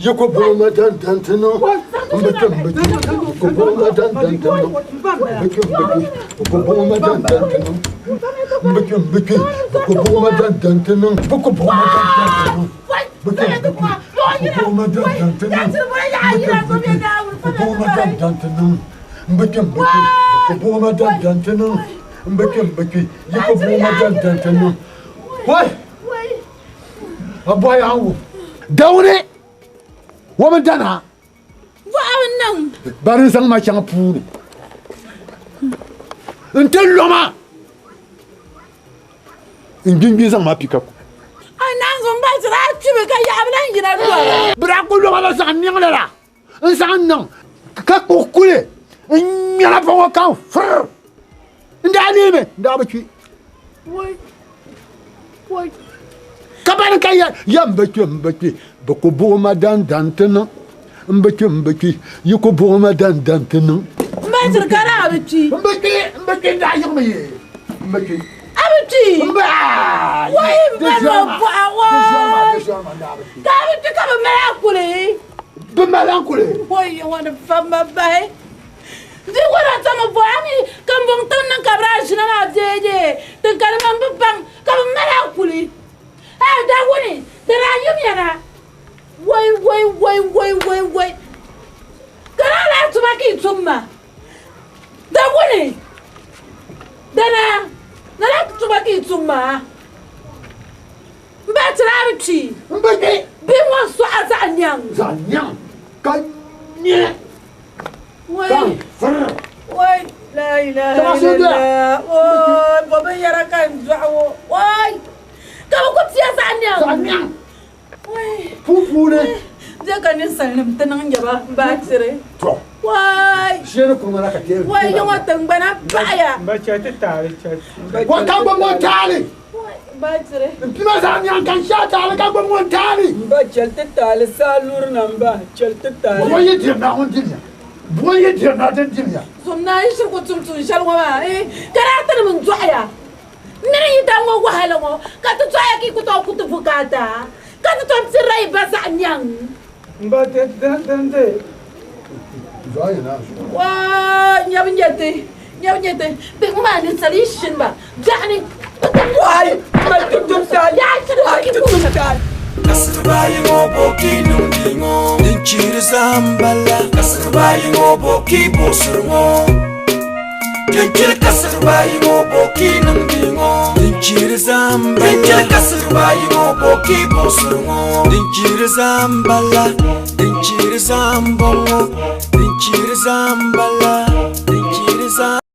yuko boma dantano mbeki yuko boma dantano mbeki yuko boma dantano mbeki yuko boma dantano yuko boma dantano mbeki yuko boma dantano mbeki yuko boma dantano mbeki yuko boma dantano Why? Aboy awu. Dawne. Woman dana. Wa nan. Barin sang ma chang pu. Untel loma. Ingin sang ma pika ku. Anan zumba jira chibe ka ya blan jira ruwa. Bra ku loma la sang nyang la. Sang nang. Ka ku kule. Nyala fa wa kan fr. Ndani me, ndaba chi. Why? Kabana kaya mbeki boko boma dantana mbeki yuko boma dantana mbajir kara abiti mbeki da yumi mbeki abiti mba wai mbano bwa kabiti kaba melakule bemalankule wai wana famba bai di wala tama bwani kambong tan kabra jina na jeje tan kalma mbang kaba melakule da wani da rayum yana wai kana la tuma ki tumma da wani dana la tuma ki tumma mbatra abiti mbeki bi mo so azanyang kai nye wai la ilaha illallah wai baba yara kan zawo wai kamu kau siapa sanyang? Wai, pupure. Dia kan ni salim tenang jaba batsere. Wai. Siapa kumara katil? Wai, yang watang bana paya. Baca tali, Wah, kamu mau tali? Wai, batsere. Pima sanyang kan siapa tali? Kamu mau tali? Baca tali salur namba, baca tali. Boleh dia nak unjilnya. Boleh dia nak unjilnya. Somna isu kutum tu shalwa. Karakter menjuaya. Nini itango wahalongo katu tsaya ki kuto kutu bukata katu tom sirai basa nyang mbate dande zaya na wa nyabnyete be umani solution ba jani wai mal tum sa ya ki tum sa Kasirbayi ngobo kinungingo Dinchiri zambala Kasirbayi ngobo kibosurmo Dinchiri kasirbayi ngobo kinungingo Dinchiri zambala Dinchiri kasirbayi ngobo kibosurmo Dinchiri zambala Dinchiri zambongo Dinchiri zambala, dinchiri zambala.